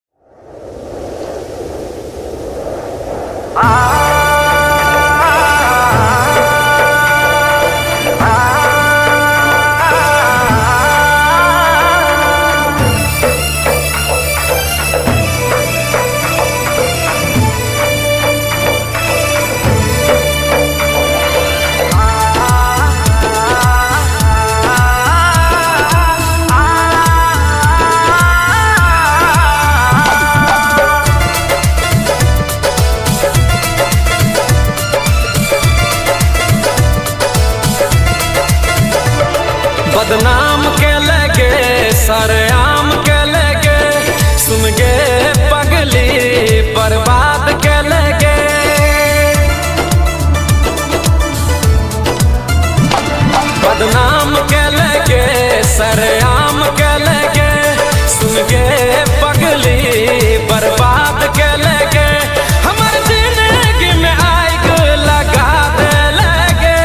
बदनाम के लगे सरेआम के लगे सुन गे पगली बर्बाद के लगे बदनाम के लगे सरेआम के लगे सुन गे पगली बर्बाद के लगे हमर जिंदगी में आग लगा दे लगे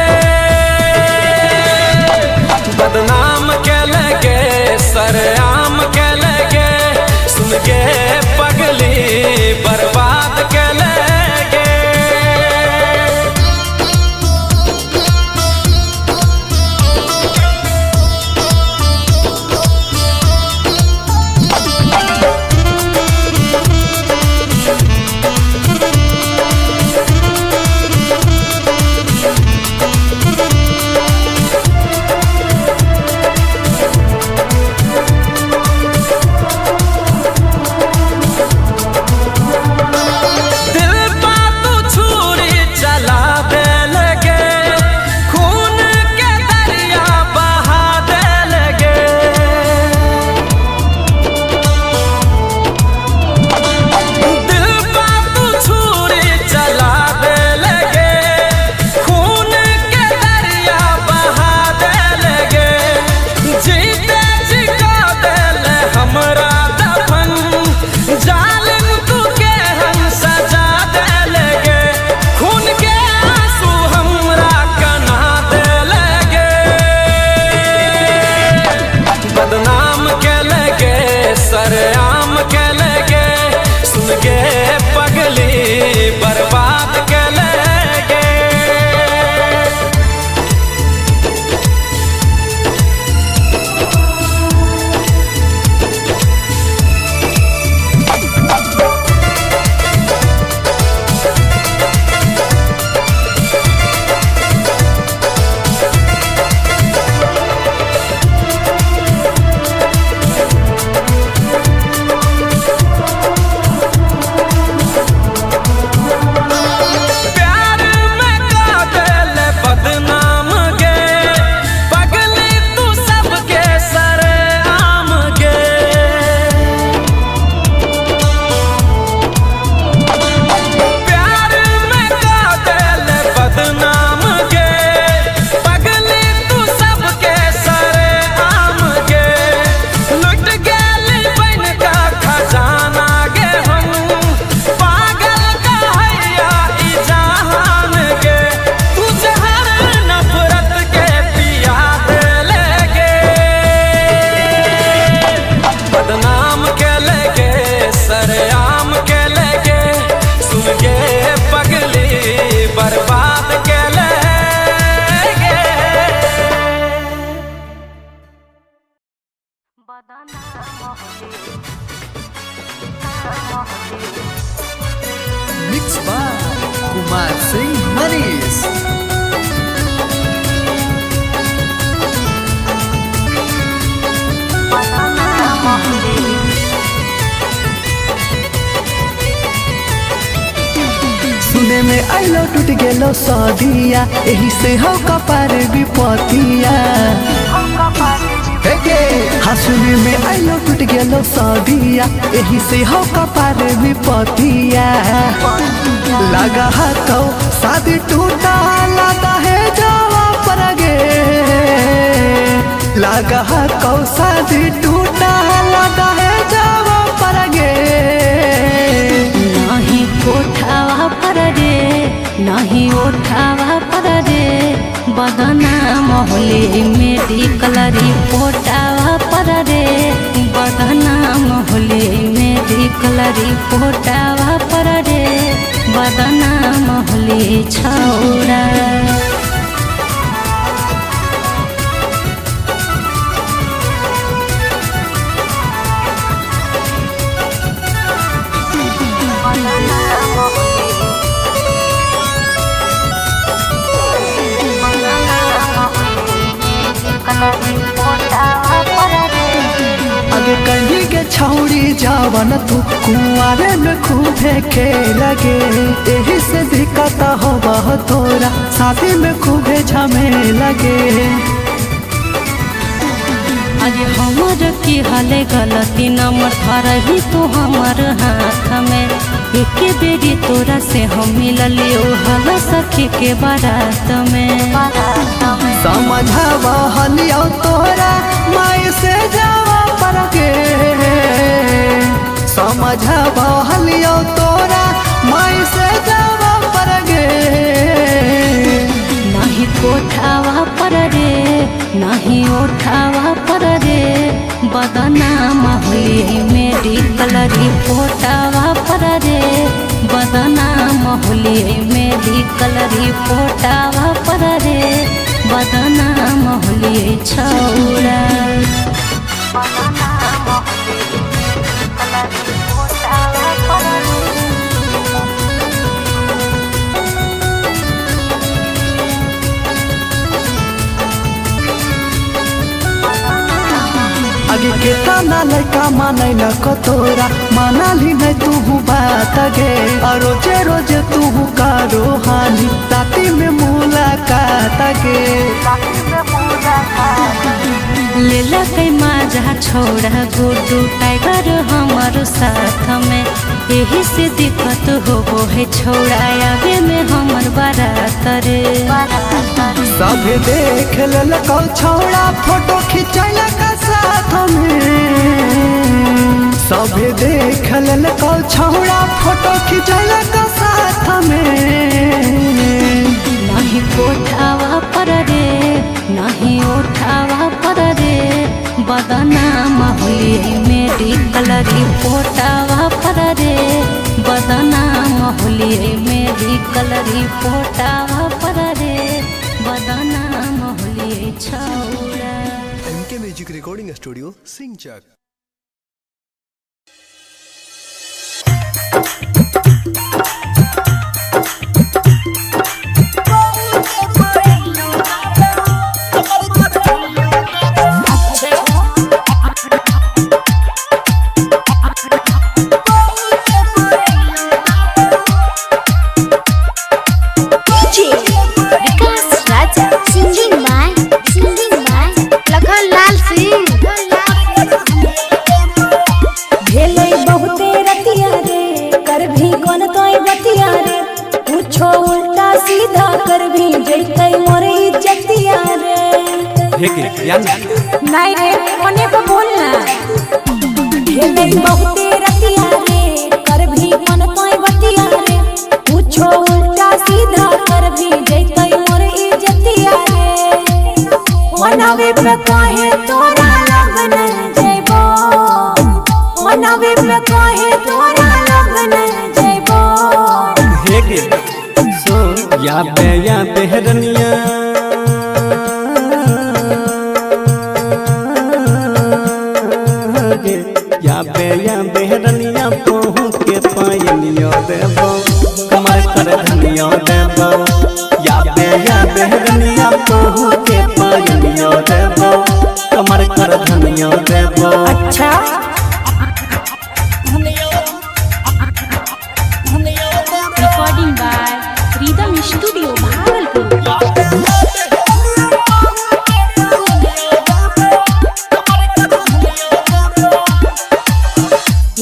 बदनाम के लगे सरेआम के लगे सुन गे पगली बर्बाद के लगे बदनाम के लगे सरेआम के लगे सुन गे पगली बर्बाद के लगे बदनाम के लगे सरेआम के लगे सुन गे पगली बर्बाद के लगे मिक्स बाय कुमार सिंह मनीष। सुने में आइलो टूट गेलो सदिया एही से हो कपार विपतिया हाँ सुने में आइलो टूट गेलो सदिया एही से हो कपार विपतिया लगा हाथो शादी टूटा लगा है जावा पर गे लगा हाथो शादी टूटा लगा है जावा पर गे नहीं कोठावा पर रे नहीं उठावा पर रे बदनाम होली मेडिकल रिपोर्टावा पर रे बदनाम होली मेडिकल रिपोर्टावा पर रे बदनाम होली छौरा आगे कहीं के छौड़ी जावन तू कुआरे में खूबे लगे यही से दिक्कत हो तोरा शादी में खूबे झमे लगे अरे हमर की हले गलती नंबर धरही तू हमर हाथ में एक बेरी तोरा से हम मिलली ओ हल सखी के बारात में समझावा हलियो तोरा माई से जावा पर के समझावा हलियो तोरा माई से जावा पर गे नहीं कोठावा पर रे नहीं उठावा पर रे बदनाम हुई मेरी कलरी पोटावा पर रे बदनाम हुई मेरी कलरी पोटावा पर रे बदनाम हुई छौरा आगे के ताना लड़का माने न कतोरा माना ली नहीं तू बात गे और रोजे रोजे तू कारो हानि राती में मुलाकात गे लेला कई माजा छोड़ा गुड्डू टाइगर हमारो साथ में यही से दिक्कत हो है छोड़ा आगे में हमर बारात रे सब देख ललको छोड़ा फोटो खिंचैला का साथ में सब देख ललको छोड़ा फोटो खिंचैला का साथ में नहीं कोठावा पर रे नहीं उठावा पर रे बदनाम हुई मेरी कलरी पोटावा पर रे बदनाम हुई मेरी कलरी पोटावा पर रे बदनाम हुई छौरा। एमके म्यूजिक रिकॉर्डिंग स्टूडियो सिंचक। नहीं रे कोने पे बोलना खेले बहुते रतिया रे कर भी मन कोई बतिया रे पूछो उल्टा सीधा कर भी जैतै मोर इज्जतिया रे मनावे पे काहे तोरा लगन जइबो मनावे पे काहे तोरा लगन जइबो हे गे सुन या बेहरनिया या बेहरनिया पहू के पायनियो देबो कमर कर धनियो देबो या बेहरनिया पहू के पायनियो देबो कमर कर धनियो देबो। अच्छा recording by rhythm studio Bhagalpur.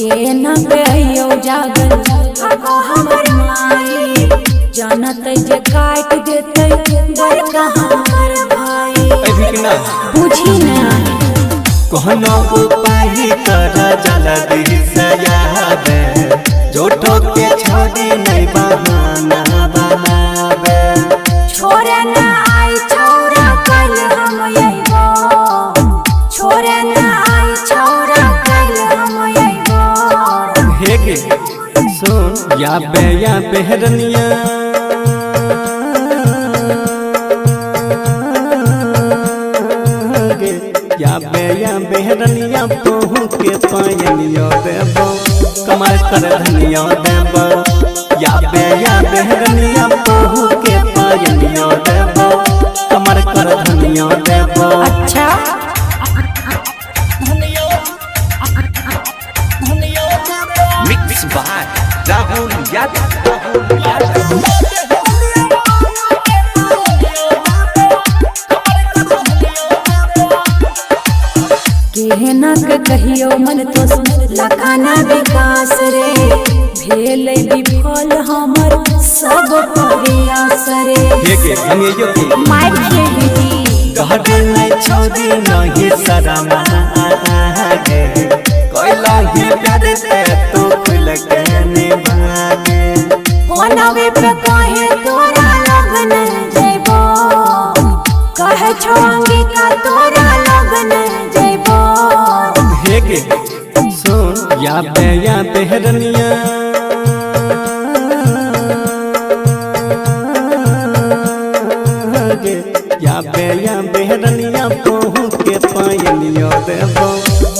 ये न कहियो जागल हमर माई जानत जे काट देते बड़का हमर भाई बुझी ना कहनो उपाय कर जल्दी से याद जोठो के छोड़ी नहीं बहाना बनावे छोरे ना आई छोरा कल हम अइबो छोरे ना आई छोरा कल हम अइबो। हे गे सुन या बेहरनिया या बेहरनिया पहू के पायनियो देबो कमर कर धनियो देबो या बेहरनिया पहू के पायनियो देबो कमर कर धनियो देबो। अच्छा मिक्स बाय राहुल यादव। केहना के कहियो मन तो लखाना विकास रे भेले विफल हमर सब प्रयास रे हेगे हम यो के मार के बेटी कहते नहीं छोड़ी नहीं शरमा गे कोइला ही प्यार से तो खुल के निभागे होनवे पे कहे तोरा लगन जइबो कहे छोंगी का तोरा लगन जइबो हेगे सुन या बेहरनिया या बेहरनिया पहू के पायनियो देबो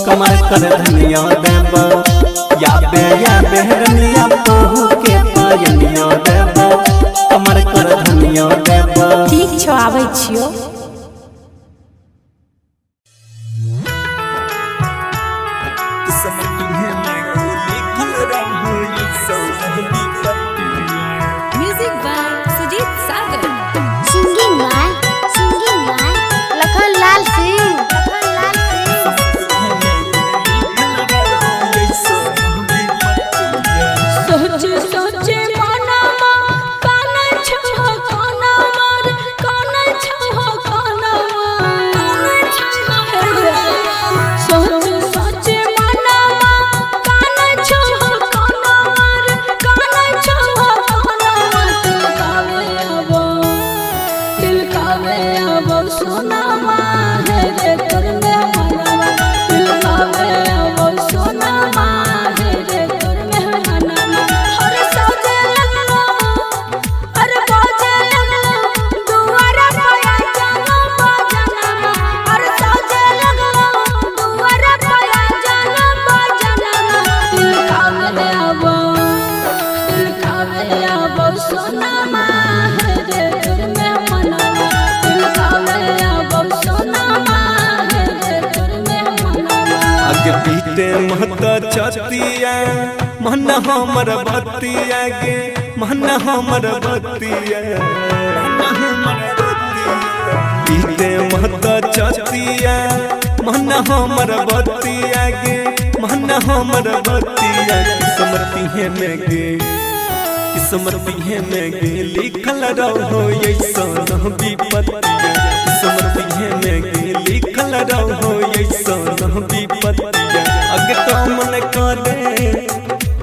कमर कर धनियो देबो या बेहरनिया पहू के पायनियो देबो कमर कर धनियो देबो ठीक छौ आबै छियो music by Sujit Sagar singing by Lakhan Lal Singh सोचे सोचे मनमा काना छहो काना मार काना छहो काना सोचे सोचे मनमा काना छहो काना मार काना छहो काना तिलकावे आबो सोना मां है रे तोर में मनवा तिलकावे आबो सोना मां है रे तोर में मनवा हर सजे लगलो हर बाजे लगलो दुआरा पाया जानो बाजना हर सजे लगलो दुआरा पाया जानो बाजना तिलकावे आबो सोना मां है रे तोर में मनवा तिलकावे आबो सोना मां है रे तोर में मनवा आगे पीते महता छतिया मन हमर बतिया गे मन हमर बतिया पीते महता छतिया मन हमर बतिया गे मन हमर बतिया किस्मती है में गे किस्मती है में गे लिखल रहो ऐसा विपत्तिया किस्मती है में गे लिखल रहो ऐसा विपत्तिया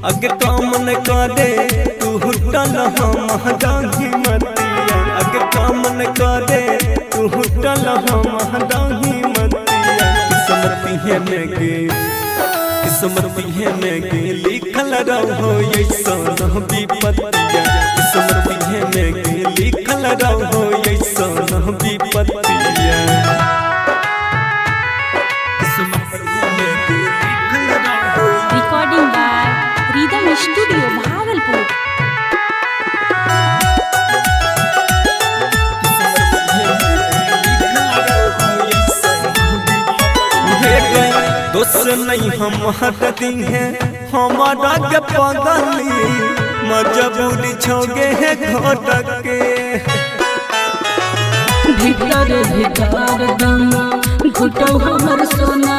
अगे कामन करे तू हुटल हम डाही मतिया अगे कामन करे तू हुटल हम डाही मतिया किस्मती है में गे किस्मती है में गे लिखल रहो ऐसा विपत्तिया किस्मती है में गे लिखल रहो ऐसा विपत्तिया recording by rhythm studio Bhagalpur दोस्त नहीं हम हटती हैं हमारा के पगली मजबूरी छोगे है घोटक के भीतर भीतर दम घुटो हमर सोना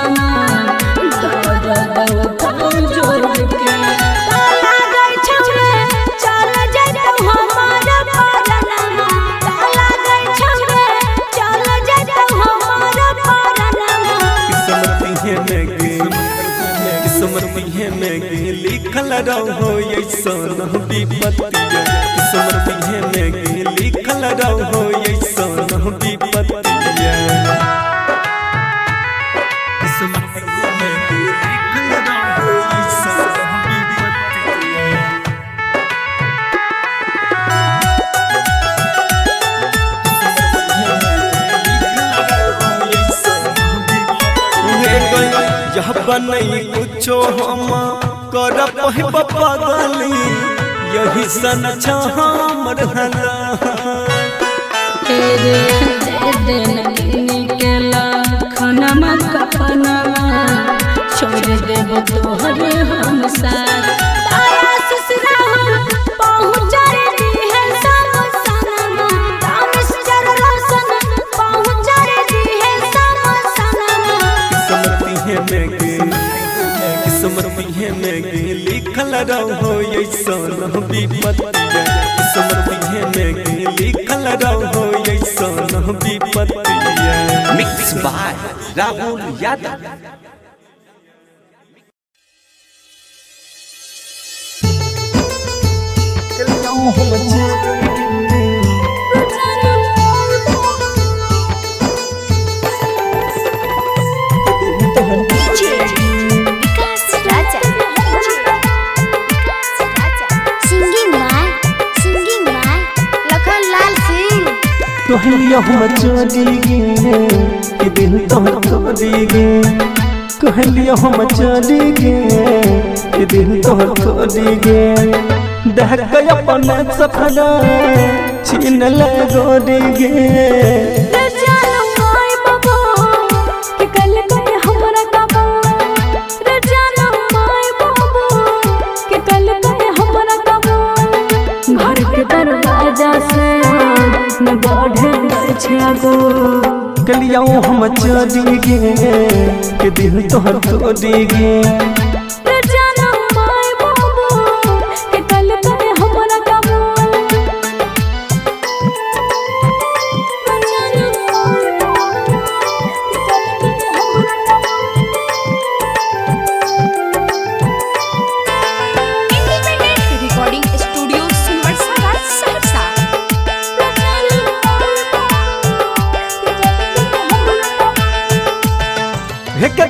जोर के ताला गई छौरे चल जइतो हमार परनमा ताला गई छौरे चल जइतो हमार परनमा किस्मती है में गे लिखल रहो ऐसा विपत्तिया किस्मती है में गे लिखल रहो ऐसा विपत्तिया किस्मती है में गे लिखल रहो ऐसा विपत्तिया यह बनई कुछो हम कर पगली यही सन हमर हला तेरे दिन निकला खनमा कफनमा छोड़ देब तोहरे हम साथ तारा ससुरा पहुँच रे है सब सनमा तामिस जर रोशन पहुँच रे है सब सनमा पिहे में गे किस्मत पिहे में गे लिखल रहो ऐसन विपत्तिया किस्मत पिहे में गे लिखल रहो ऐसन विपत्तिया। Mix by Rahul Yadav. कहलियो हम चोरी गे कि दिल तोहर तोरी गे कहलियो हम चोरी गे कि दिल तोहर तोरी गे देख के अपन सफर छीन ले गोरी गे कलिया हम चोरी गे कि दिल तोहर तोरी गे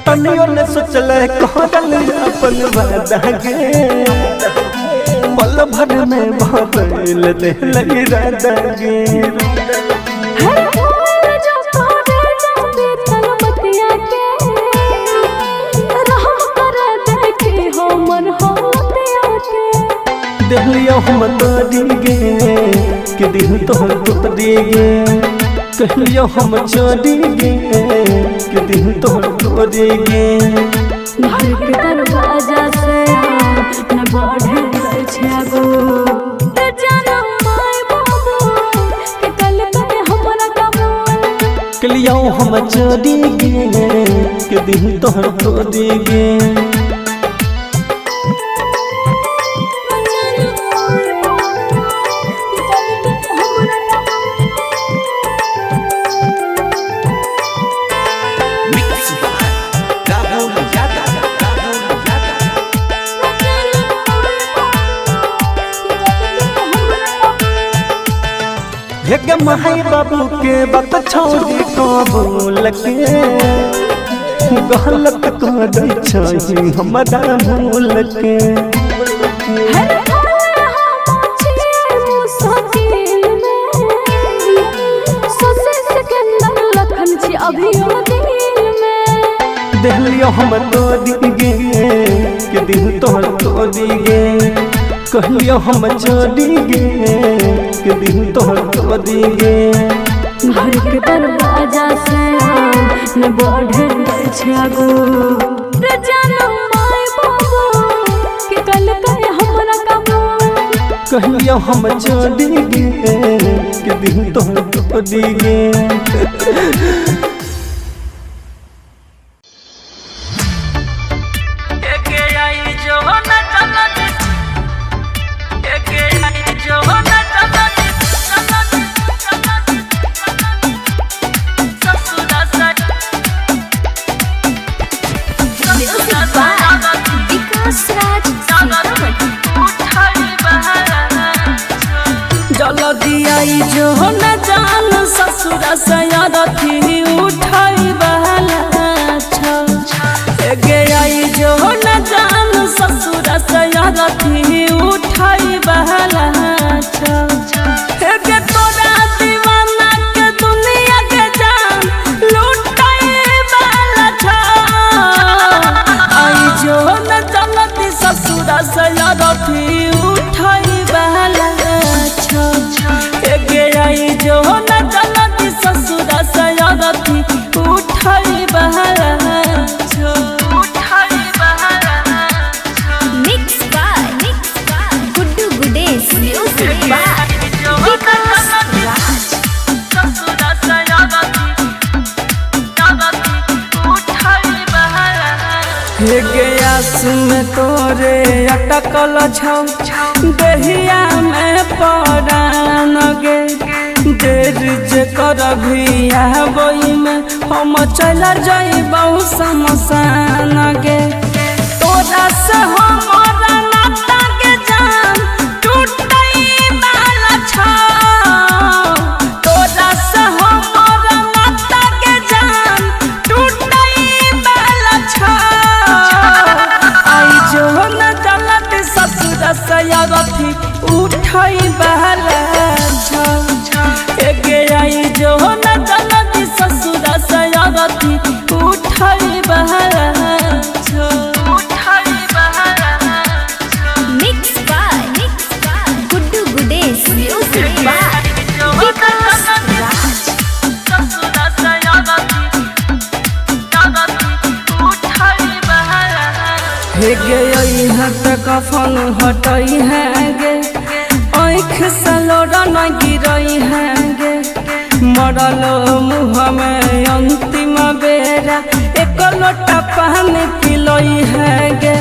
तनियो ने सोचल कहल अपन वादा गे पल भर में बदल दे लगी राधा गे दिलियो हम तोरी गे कि दिल तोहर तोरी गे कहलियो हम चोरी गे कि दिल तोहर तोरी गे घर के दरवाजा से न बढ़े छागो जानो माय बाबू कि कल कते हमरा काबू कलियो हम चोरी गे कि दिल तोहर तोरी गे माई बाबू के बात छोड़ी कबूल के गलत कर छी हमरा भूल के दिलियो हम तोरी गे कि दिल तोहर तोरी गे कहलियो हम चोरी गे कि दिल तोहर तोरी गे घर के दरवाजा से न बढ़े छागो जानो माय बाबू कि कल कते हमरा काबू कहलियो हम चोरी गे कि दिल तोहर तोरी गे जल्दी जो न जान ससुरा सयारथी उठाई बहला गे आई जो न जान ससुरा सयारथी उठाई बहला गे तोरा दीवाना के दुनिया के जान लुटाई बहला आई जो न जलती ससुरा सयारथी उठाई बहला आई जो न जलती ससुरा सयारथी उठाई बहला mix by Guddu Gudesh music by Vikas Raj ससुरा सयारथी उठाई बहला हे गयास में तोरे अटकल छौ देहिया में परान गे देर जे करभी आबई में हम चल जाइबौ शमशान गे तोरा से हमारा नाता के जान टूटई वाला छौ तोरा से हमारा नाता के जान टूटई वाला छौ आई जो न गलत ससुर से अरथी उठई वाला छौ के आई जो न गलत ससुर से अरथी उठई वाला Mixed by Guddu Gudesh. Music by Vikas Raj. हे गे हट कफन हटई है गे आँख सलोरा न गिरई है गे मरल मुँह में अंतिम बेरा एक लोटा पानी पिलई है गे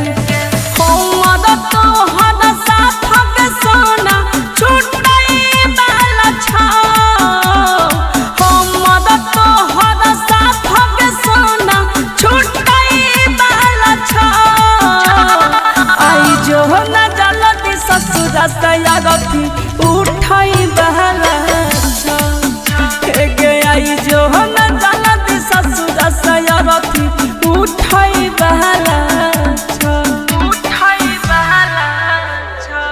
हमर तोहर साथ के सोना छूटई वाला छौ हमर तोहर साथ के सोना छूटई वाला छौ आई जो न जलती ससुर से अरथी उठई वाला छौ गे आई जो न जलती ससुर से अरथी उठई वाला छौ उठई वाला छौ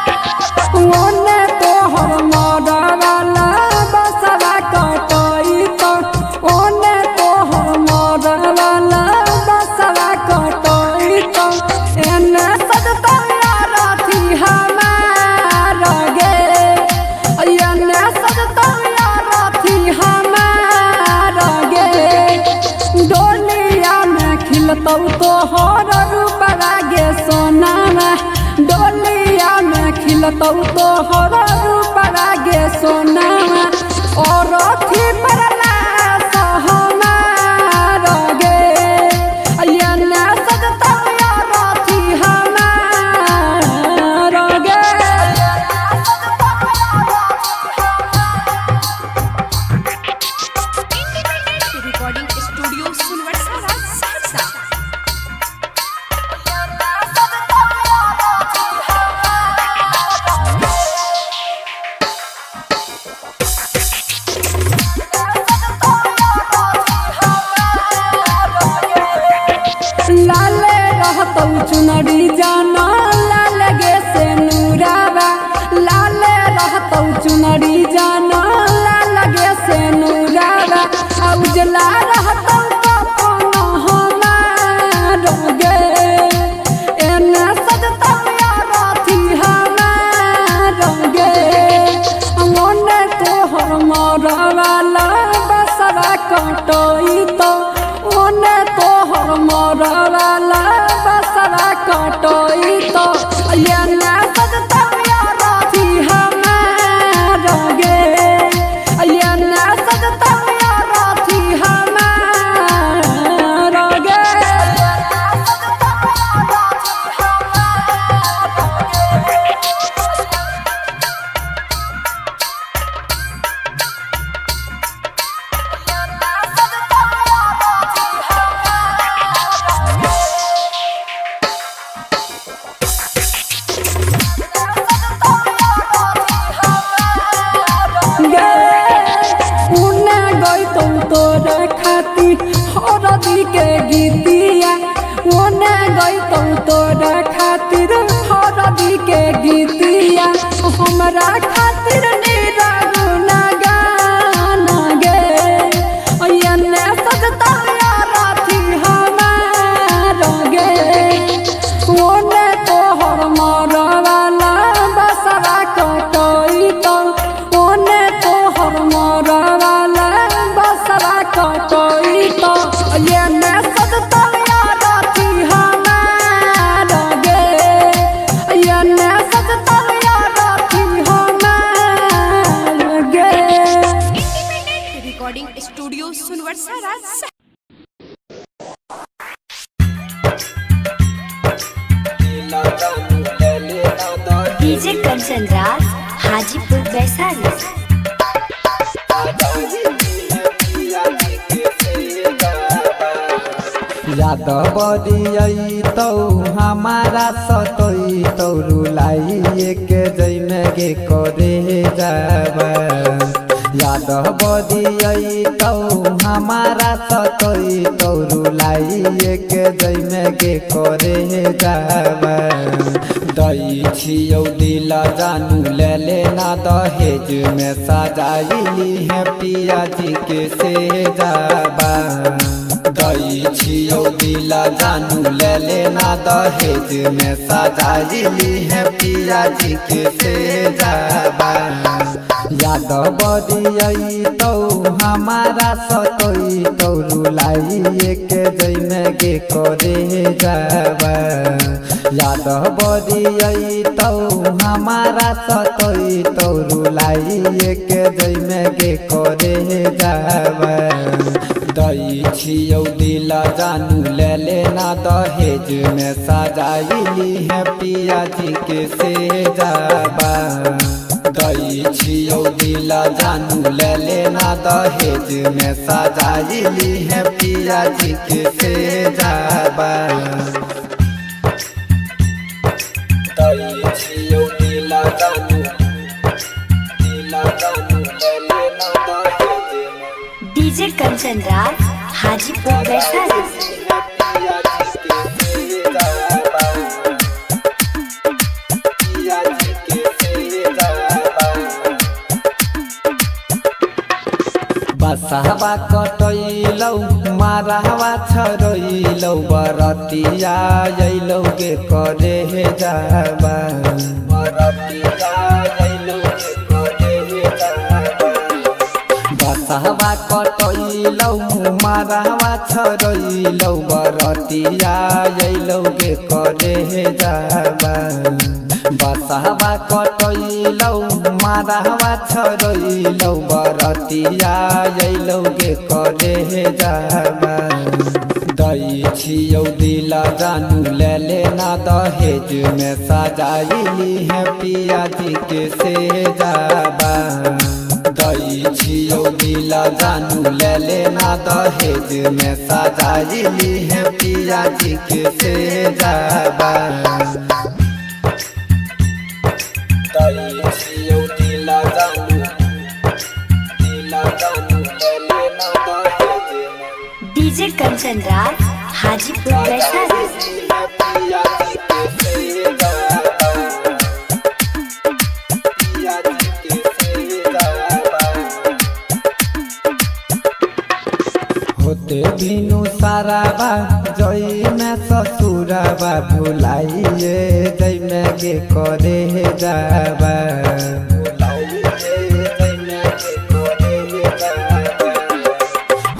ओने तोहर मरवाला बसवा कटई तो ओने तोहर मरवाला बसवा कटई तो एने सजता रथी हमार गे एने सजता रथी हमार गे डोलिया में खिलतौ तोहर रूपवा गे सोनावा डोलिया में खिलतौ तोहर रूपवा गे सोनावा और अथी परला हमार गे एने सजतौ रथी हमार गे रिकॉर्डिंग स्टूडियो सुनवर्सा सहरसा। लाले रहतौ चुनरी जाना लाल गे से नूरावा लाले रहतौ चुनरी जाना लाल गे से नूरावा उजला रहतौ कपन हमार गे एने सजतौ रथी हमार गे ओने तोहर मरवाला बसवा कटई तो ओने तोहर मरवाला बसवा कटई तो एने सजतौ रथी हमार गे एने सजतौ रथी हमार गे हरदी के गीतिया ओने गईतौ तोरा खातिर हरदी के गीतिया हमरा खातिर निरागुना गाना गे एने सजतौ रथी हमार गे ओने तोहर मरवाला बसवा कटई तो सुनवर्षा राज। डीजे कंचन राज हाजीपुर वैशाली। याद बदियई तौ हमारा सतोई तौरुलाई एक जैमे गे करे जाबा। याद बदियई तौ हमारा सतोई तौरुलाई एक जैमे गे करे जाबा। दई छियौ दिल जानू ले लेना दहेज में सजाइली है पिया जी के से जाबा। दई छियौ दिल जानू ले लेना दहेज में सजाइली है पिया जी के से जाबा। याद बदियई तौ हमारा सतोई तौरुलाई एक जैमे गे करे जाबा। याद बदियई तौ हमारा सतोई तौरुलाई एक जैमे गे करे जाबा। दई छियौ दिल जानू ले लेना दहेज में सजाइली है पिया जी के से जाबा। दई छियौ दिल जानू ले लेना दहेज में सजाइली है पिया जी के से जाबा। दई छियौ दिल जानू ले लेना दहेज में। डीजे कंचन राज हाजीपुर वैशाली। बसहबा कटैलौ मारहवा छरैलौ बरतिया अइलौ गे करे जाबा। बसहबा कटैलौ मारहवा छरैलौ बरतिया अइलौ गे करे जाबा। बसहबा कटैलौ मारहवा छरैलौ बरतिया अइलौ गे करे जाबा। दई छियौ दिल जानू ले लेना दहेज में सजाइली है पिया जी के से जाबा। दई छियौ दिल जानू ले लेना दहेज में सजाइली है पिया जी के से जाबा। दई छियौ दिल जानू ले लेना दहेज में। डीजे कंचन राज हाजीपुर वैशाली। होते बिनु साराबा जई में ससुराबा भुलाइए जई में गे करे जाबा।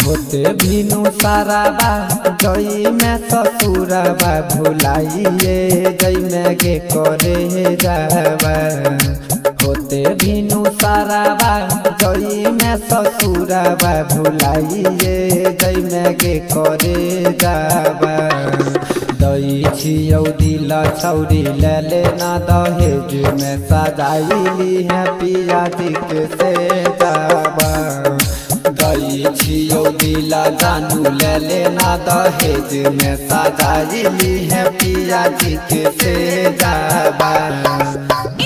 होते बिनु साराबा जई में ससुराबा भुलाइए जई में गे करे जाबा। होते बिनु साराबा जई में ससुराबा भुलाइए जई में गे करे जाबा। दई छियौ दिल छौरी ले लेना दहेज में सजाइली है पिया जी के से जाबा। दई छियौ दिल जानू ले लेना दहेज में सजाइली है पिया जी के से जाबा।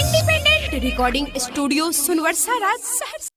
इंडिपेंडेंट रिकॉर्डिंग स्टूडियो सुनवर्षा राज सहरसा।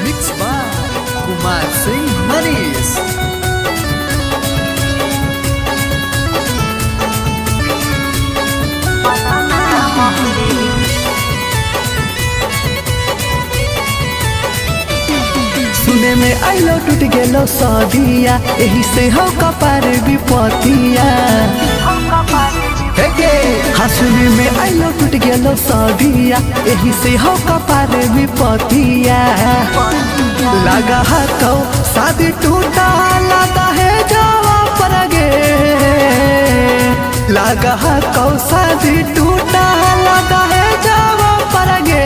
Mix by Kumar Singh Manish. सुने में आइलो टूट गेलो सदिया एही से हो कपार विपतिया हाँ सुने में आइलो टूट गेलो सदिया एही से हो कपार विपतिया लगा हाथों शादी टूटा लगा है जावा पर गे लगा हाथों शादी टूटा लगा है जावा पर गे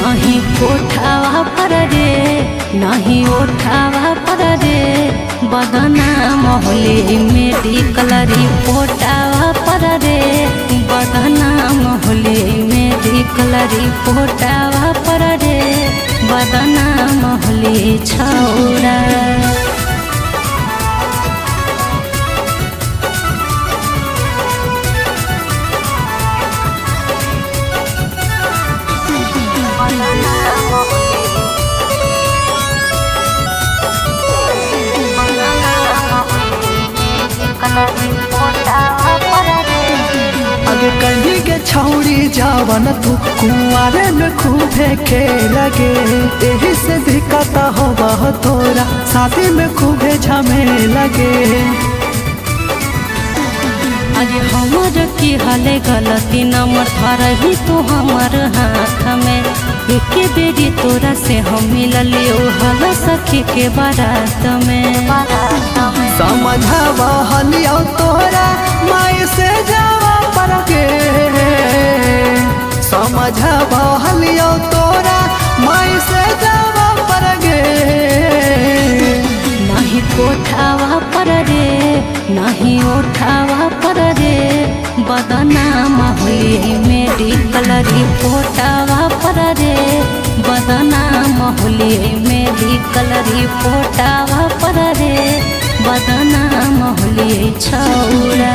नहीं उठावा पर रे नहीं उठावा पर रे बदना मोहली मेडिकल रिपोर्टावा पर रे बदना मोहली मेडिकल रिपोर्टावा पर रे बदना मोहली छौड़ा। आगे कहीं के छौड़ी जावन तू कुआरे में खूबे लगे यही से दिक्कत हो तोरा शादी में खूबे झमे लगे। अरे हमर की हले गलती नंबर धरही तू हमर हाथ में एक बेरी तोरा से हम मिललियो हल सखी के बारात में समझावा हलियो तोरा माई से जावा पर के समझावा हलियो तोरा माई से जावा पर गे नहीं कोठावा पर रे नहीं उठावा पर रे बदना मोहली मेडिकल रिपोर्टावा पर रे बदना मोहली मेडिकल रिपोर्टावा पर रे बदना मोहली छौड़ा।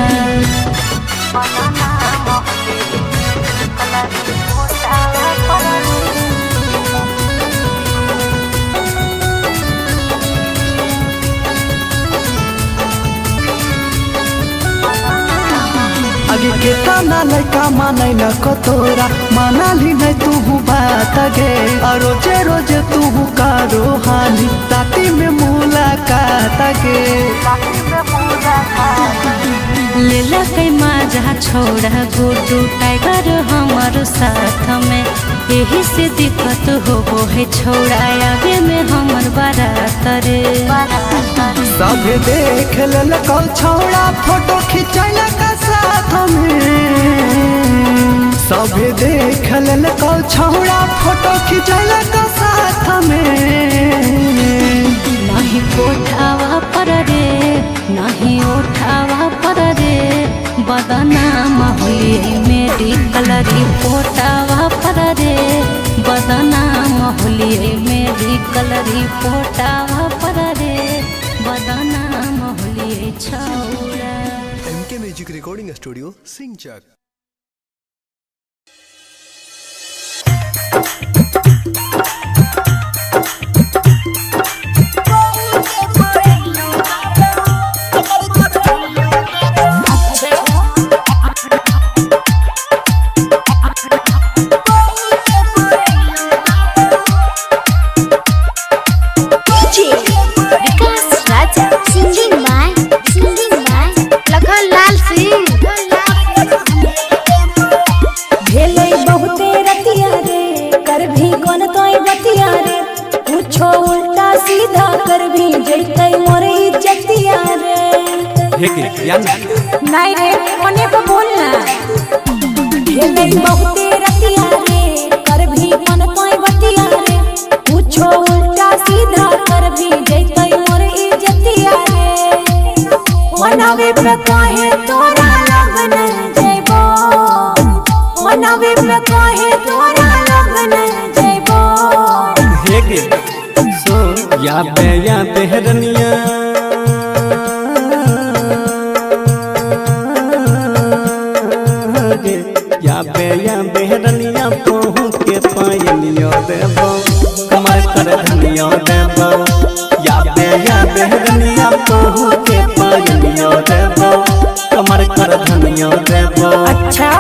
आगे के ताना लड़का मानै न कतोरा मानाली नहीं तू बात गे और रोजे रोजे तू कारो हानि राती में मुलाकात गे लेला कई माजा छोड़ा गुड्डू टाइगर हमारो साथ में यही से दिक्कत हो है छोड़ा आगे में हमर बारात रे सब देख ललको छोड़ा फोटो खिंचैला का साथ में सब देख ललको छोड़ा फोटो खिंचैला का साथ में नहीं कोठावा पर रे नहीं उठावा पर रे बदना मोहली मेडिकल रिपोर्टावा पर रे बदना मोहली मेडिकल रिपोर्टावा पर रे बदना मोहली छौड़ा। एमके म्यूजिक रिकॉर्डिंग स्टूडियो सिंचक। नहीं रे मने पे बोलना खेले बहुते रतिया रे कर भी मन कोई बतिया रे पूछो उल्टा सीधा कर भी जैतै मोर इज्जतिया रे मनावे पे काहे तोरा लगन जइबो मनावे पे काहे तोरा लगन जइबो हे गे सो या पे हरनिया बेहरनिया पहू के पायनिया देबो कमर कर धनिया देबो या बेहरनिया पहू के पायनिया देबो कमर कर धनिया देबो। अच्छा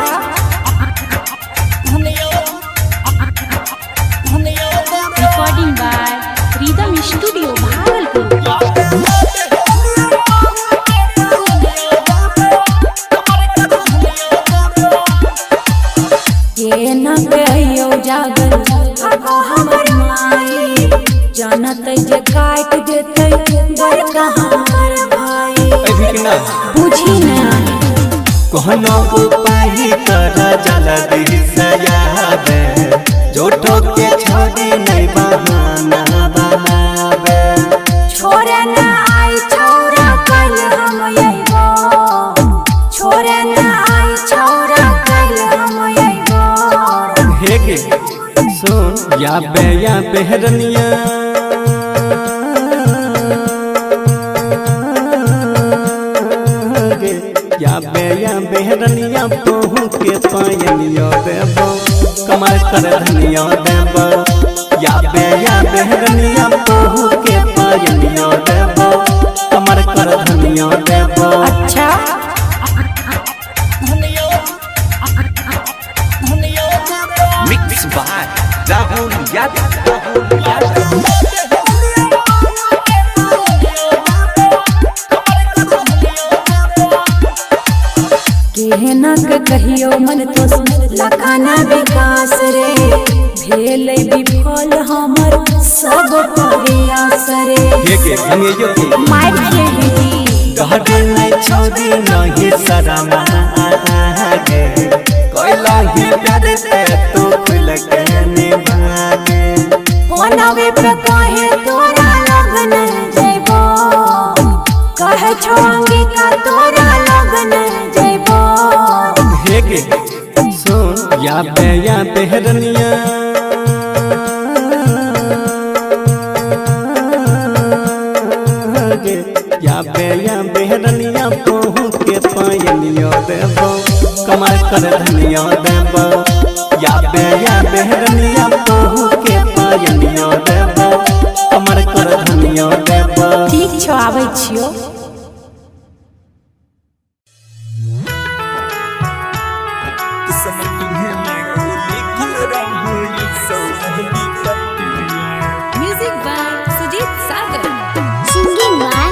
recording by rhythm studio Bhagalpur. ये न कहियो जागल आगो हमर माई जानत जे काट देते बड़का हमर भाई बुझी ना कहनो उपाय कर जल्दी से याद जोठो के छोड़ी नहीं बहाना बनावे छोरे ना आई छोरा कल हम अइबो छोरे ना आई छोरा कल हम अइबो। हेगे सुन या बेहरनिया या बेहरनिया पहू के पायनिया देबो कमर कर धनिया देबो या बेहरनिया पहू के पायनिया देबो कमर कर धनिया देबो। अच्छा मिक्स बाय राहुल यादव। केहना के कहियो मन तो लखाना विकास रे भेल विफल हमर सब प्रयास रे हेगे अंगेयो के मार खेली गहरे नहीं छोड़ी नहीं शरमा आगे कोइला ही प्यार से तू खुल के निभागे होनवे पे कहे तोरा लगन जइबो कहे छोंगी का तोरा लगन जइबो। हेगे सुन या बेहरनिया या बेहरनिया पहू के पायनिया देबो कमर कर धनिया देबो या बेहरनिया पहू के पायनिया देबो कमर कर धनिया देबो। ठीक छौ आबै छियो। Music by Sujit Sagar. Singing by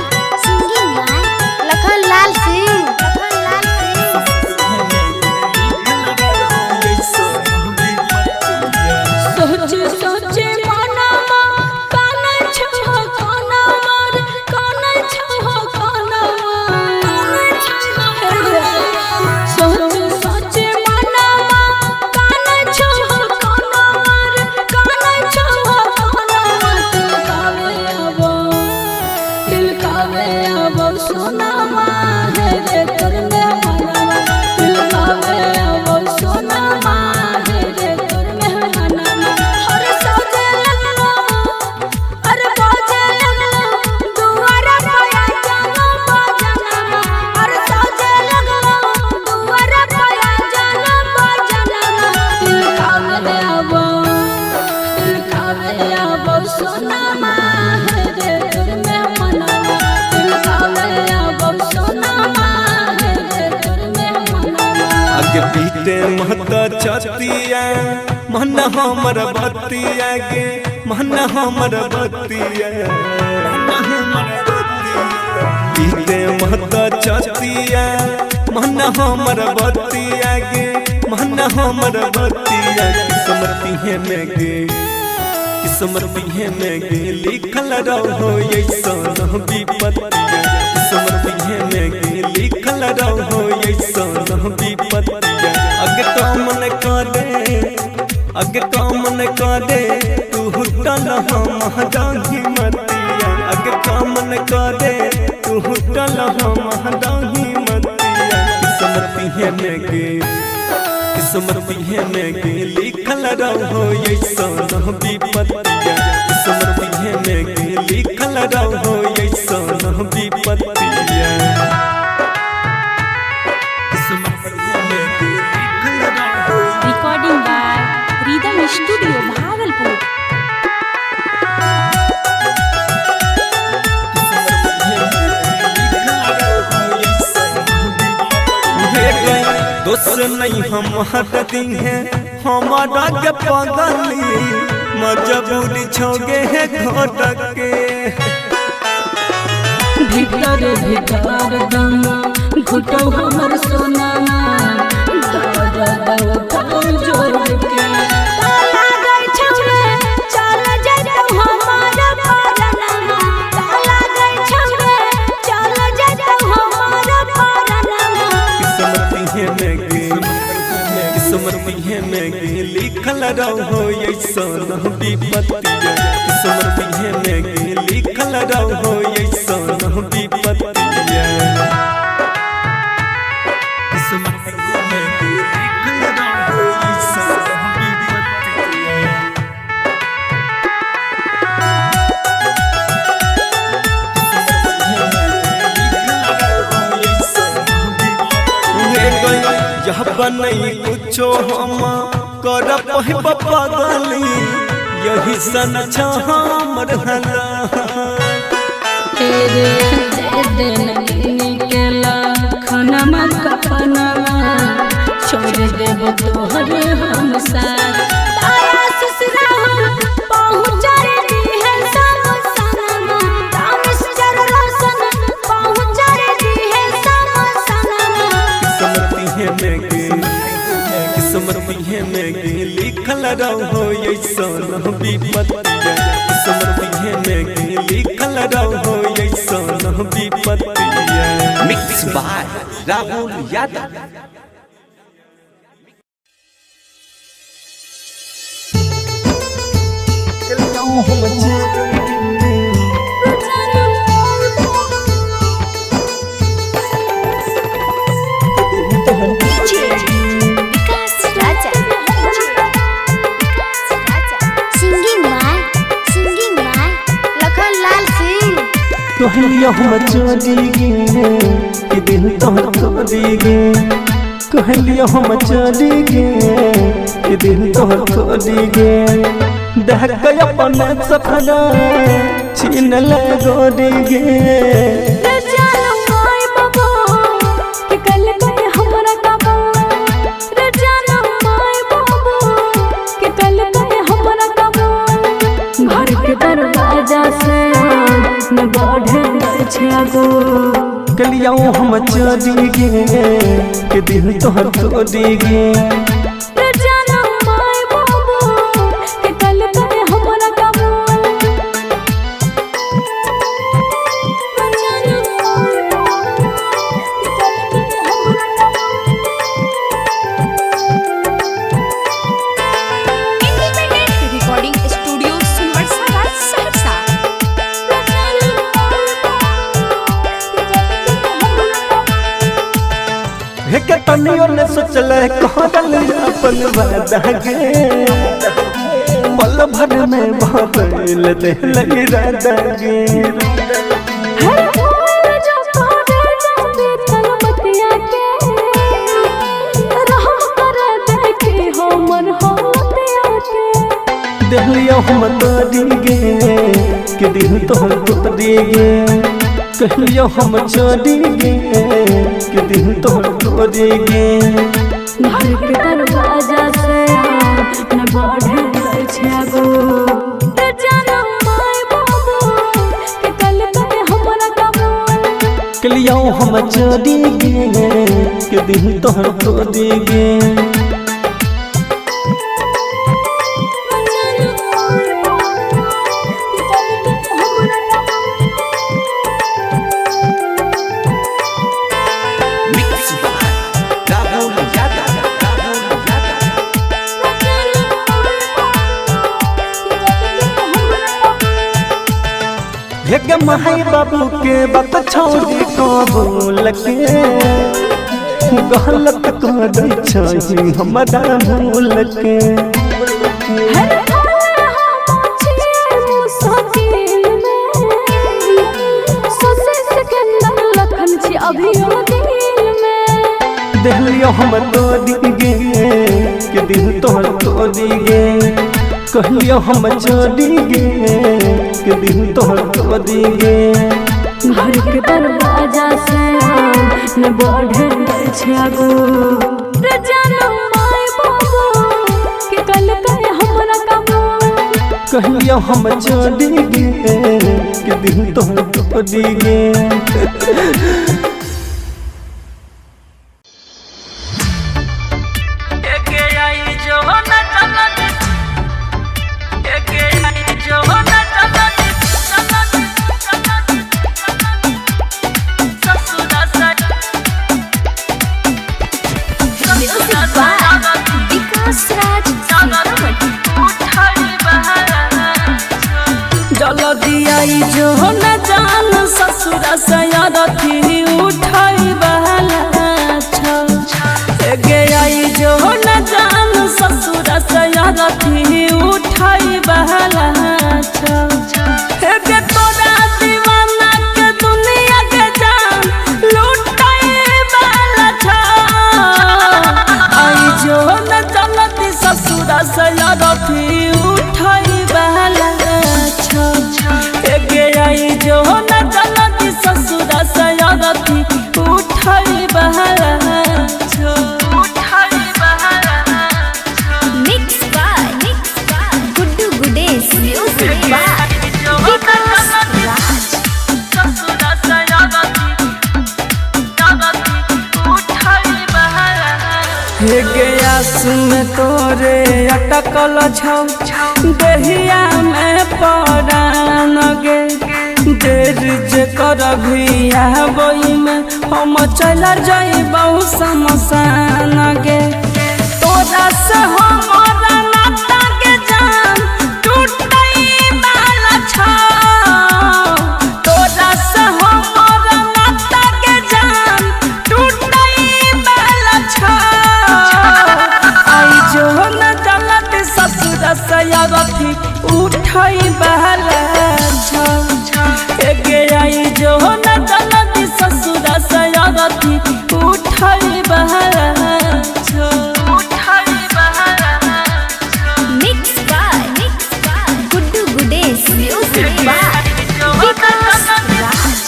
Lakhanlal Singh. सोचे सोचे मनमा काना छहो काना मार काना छहो काना सोचे सोचे मनमा काना छहो काना मार काना छहो काना दिल कावे आबो सोना मां है रे तोर में मनवा दिल कावे आबो सोना मां है रे तोर में मनवा हर सौदे लगलो हर बाजे लगलो दुआरा पाया जानो बाजना हर सौदे लगलो दुआरा पाया जानो बाजना दिल कावे आबो सोना मां है रे तोर में मनवा दिल कावे आबो सोना मां है रे तोर में मनवा। आगे पीते महता छतिया मन हमर बतिया गे मन हमर बतिया पीते महता छतिया मन हमर बतिया गे मन हमर बतिया किस्मती है में गे लिखल रहो ऐसन विपत्तिया किस्मती है में गे लिखल रहो ऐसन विपत्तिया अगे काम न करे तू हुटल हम डाही मतिया अगे काम न करे तू हुटल हम डाही मतिया किस्मती है में गे लिखल रहो ऐसन विपत्तिया किस्मती है में गे लिखल रहो ऐसन विपत्तिया किस्मती है में गे लिखल रहो नहीं हमारा दिन है हमारा के पगली मजबूरी छोगे है घोटक के भीतर भीतर दम घुटो हमर सोना जोर के ताला गई छौरे चल जइतौ हमार परनमा ताला गई छौरे चल जइतौ हमार परनमा किस्मत में लिखल रहो ऐसन विपत्तिया किस्मत में लिखल रहो ऐसन विपत्तिया किस्मत में लिखल रहो ऐसन विपत्तिया यह बनई कुछो हम कर पगली यही सन हमर हला तेरे दिन केला खनमा कपनमा छोड़ देब तोहरे हम साथ ताया ससुरा पहुँच रे है सब सनमा मिस्टर रोशन पहुँच रे है सब सनमा किस्मत में लिखल रहो ऐसन विपत्तिया किस्मत में लिखल रहो ऐसन विपत्तिया मिक्स बाय राहुल यादव। कहलियो हम चोरी गे कि दिल तोहर तोरी गे कहलियो हम चोरी गे कि दिल तोहर तोरी गे देख के अपन सपना छीन ले गोरी गे कलिया हम चोरी गे कि दिल तोहर तोरी गे के तनियो ने सोचल कहल अपन वादा गे पल भर में बदल दे लगी राधा गे देहलियो हम तोरी गे कि दिल तोहर तोरी गे कहलियो हम चोरी गे कि दिल तोहर तोरी गे घर के दरवाजा से न बढ़े छै गो जानो माय बाबू के कल कते हमरा कबूल कलियो हम चोरी गे कि दिल तोहर तोरी गे के माई बाबू के बात छोड़ी कबूल के गलत कर छी हमरा भूल के देहलियो हम तोरी गे कि दिल तोहर तोरी गे कहलियो हम चोरी गे कि दिल तोहर तोरी गे घर के दरवाजा से न बढ़े छै गो रे जानू माय बाबू के कल कहे हमरा काबू कहिया हम चली गे कि दिल तो टूटी गे जल्दी जो न जान ससुर सयारथी उठाई बहला गे आई जो न जान ससुर सयारथी उठाई बहला गे तोरा दीवाना के दुनिया के जान लुटाई बहला आई जो न जानती ससुर सयारथी उठाई बहला आई जो न जानती ससुर सयारथी उठाई बहला mix by Guddu Gudesh music by Vikas Raj हे गया सुन तोरे अटकल छौ दहिया में परान गे देर जे करभी आबई में हम चला जाइबौ शमशान गे तोरा से हमरा नाता के जान टूटई वाला छौ तोरा से हमरा नाता के जान टूटई वाला छौ आई जो न जानत ससुर सयारथी उठाई बहला गे आई जो न जानती ससुर सयारथी उठाई बहला mix by Guddu Gudesh music by Vikas Raj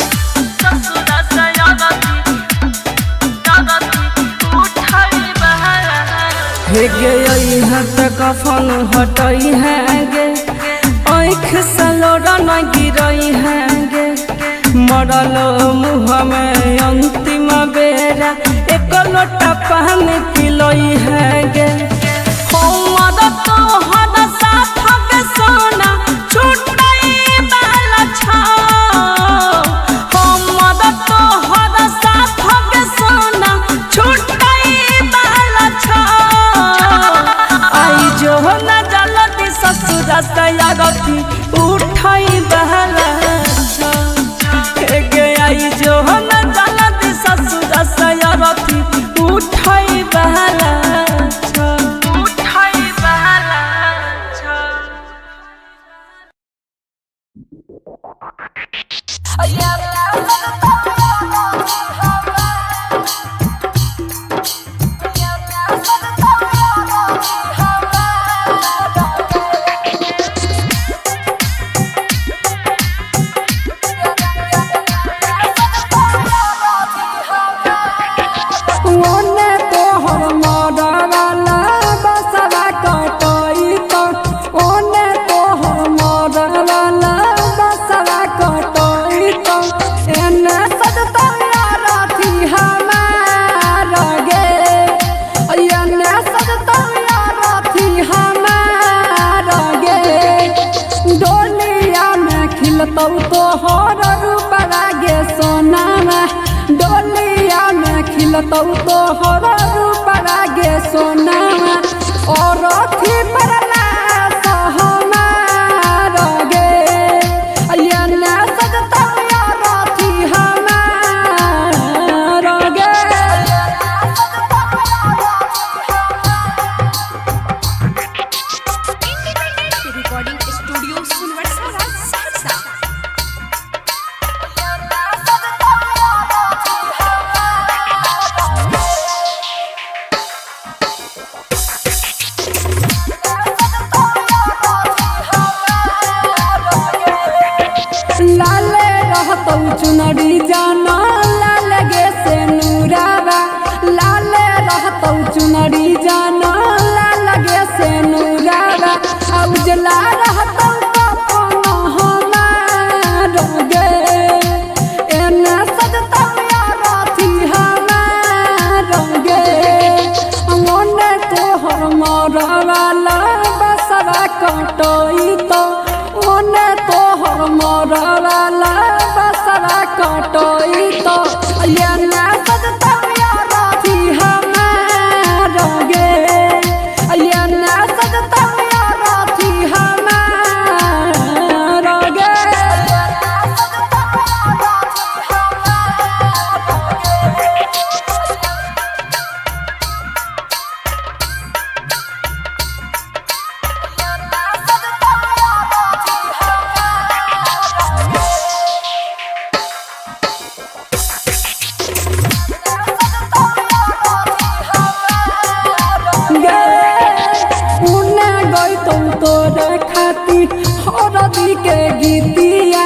हे गे यहाँ तक कफन हटई है गे आँख से लोड़ा न गिरई है गे मरल मुँह में अंतिम बेरा एक लोटा पानी पिलई है गे हमर तोहर साथ के सोना छुटई वाला छौ हमर तोहर साथ के सोना छुटई वाला छौ आई जो न जानती ससुर सयारथी उठाई बहला गे आई जो न जानती ससुर सयारथी उठाई बहला खिलतौ तोहर रूप लागे सोनामा और अथी परला सहमार गे अयना सजतौ यार अथी हमार गे रिकॉर्डिंग स्टूडियो सुनवर्सा सहरसा लाले रहतौ चुनरी जाना लाल गे से नूरावा लाले रहतौ उजला रहता कफन हमार गे एने सजता रथी हमार गे ओने तोहर मरवाला बसवा कटई तो ओने तोहर मरवाला बसवा कटई तो एने सजता रथी हमार गे एने सजता रथी हमार गे उन्ने गई तुम तोरे खातिर हरदी के गीतिया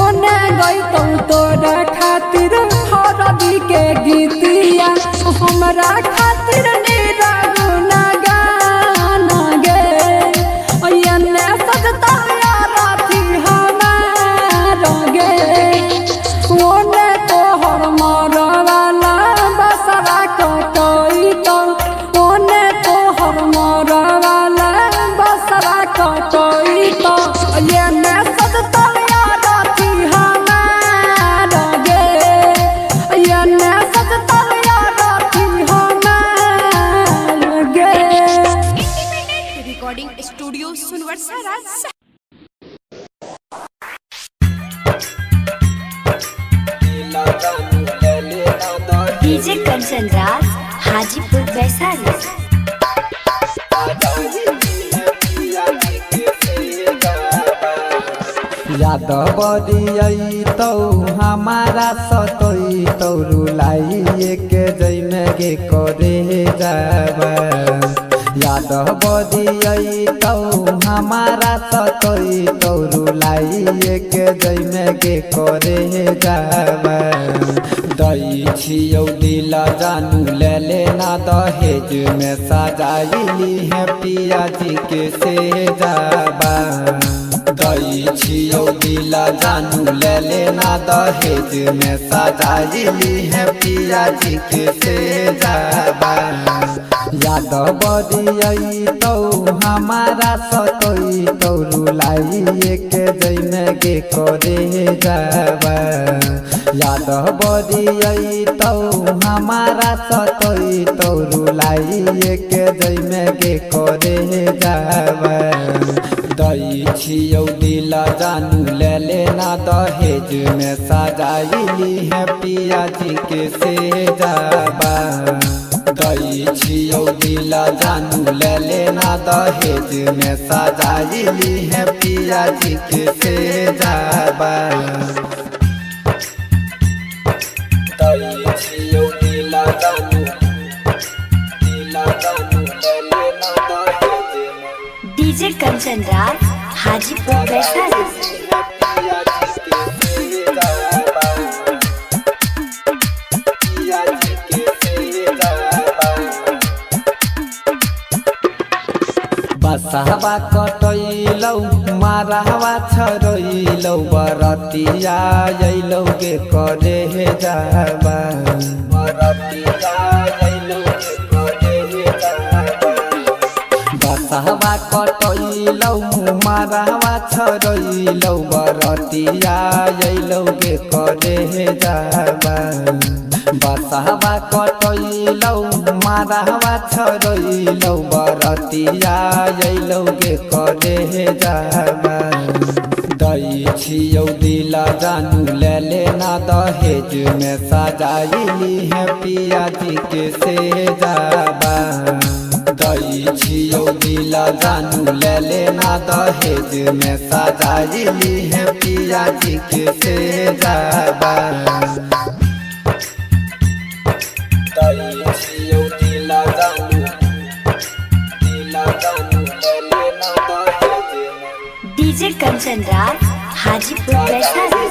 उन्ने गई तुम तोरे खातिर हरदी के गीतिया हमरा खातिर निरागुना गाना गे एने सजता रथी हमार गे ओने तोहर मरवाला बसवा कटई तो ओने तोहर मरवाला बसवा कटई तो एने सजता रथी हमार गे एने सजता रथी हमार गे रिकॉर्डिंग स्टूडियो सुनवर्षा राज डीजे कंचन राज हाजीपुर वैशाली याद बदियई तो हमारा सतई तो रुलाई के जैमे गे करे जाबा याद बदियई तो हमारा सतई तो रुलाई के जैमे गे करे जाबा दई छियौ दिल जानू ले लेना दहेज में सजाइली है पिया जी के से जाबा दई छियौ दिल जानू ले लेना दहेज में सजाइली है पिया जी के से जाबा याद बदियई तो हमारा सतई तो रुलाई के जैमे गे करे जाबा याद बदियई तो हमारा सतई तो रुलाई के जैमे गे करे जाबा दई छियौ दिल जानू ले लेना दहेज में सजाइली है पिया जी के से जाबा दई छियौ दिल जानू ले लेना दहेज में सजाइली है पिया जी के से जाबा दई छियौ दिल जानू ले लेना दहेज में डीजे कंचन राज हाजीपुर वैशाली बसहवा कटैलौ मारहवा छरैलौ बरतिया अइलौ गे करे जाबा बरतिया अइलौ गे करे जाबा बसहवा कटैलौ मारहवा छरैलौ बरतिया अइलौ गे करे जाबा बसहवा कटैलौ मारहवा छरैलौ बरतिया अइलौ गे करे जाबा दई छियौ दिल जानू ले लेना दहेज में सजाइली है पिया जी के से जाबा दई छियौ दिल जानू ले लेना दहेज में सजाइली है पिया जी के से जाबा दई छियौ दिल जानू ले लेना दहेज में डीजे कंचन राज हाजीपुर वैशाली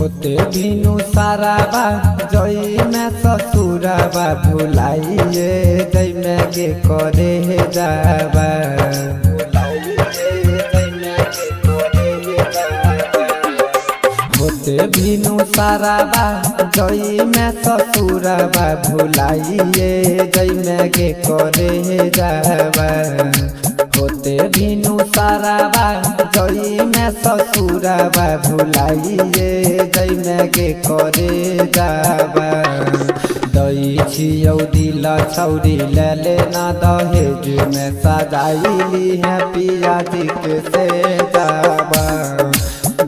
होते बिनु साराबा जई में ससुराबा भुलाइए जई में गे करे जाबा होते बिनु साराबा जई में ससुराबा भुलाइए जई में गे करे जाबा होते बिनु साराबा जई में ससुराबा भुलाइए जई में गे करे जाबा दई छियौ दिल छौरी ले ना दहेज में सजाइली है पिया जी के से जाबा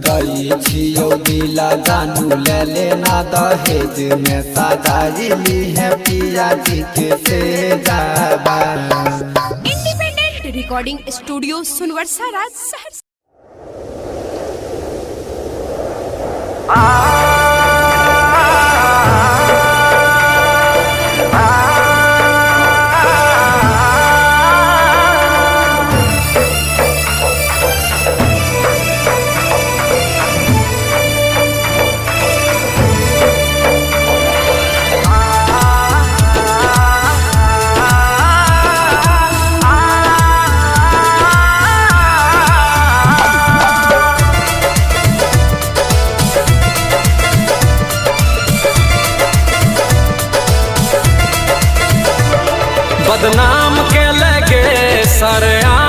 दई छियौ दिल जानू ले ना दहेज में सजाइली है पिया जी के से जाबा। रिकॉर्डिंग स्टूडियो सुनवर्सा राज शहर। बदनाम के लगे सरेआम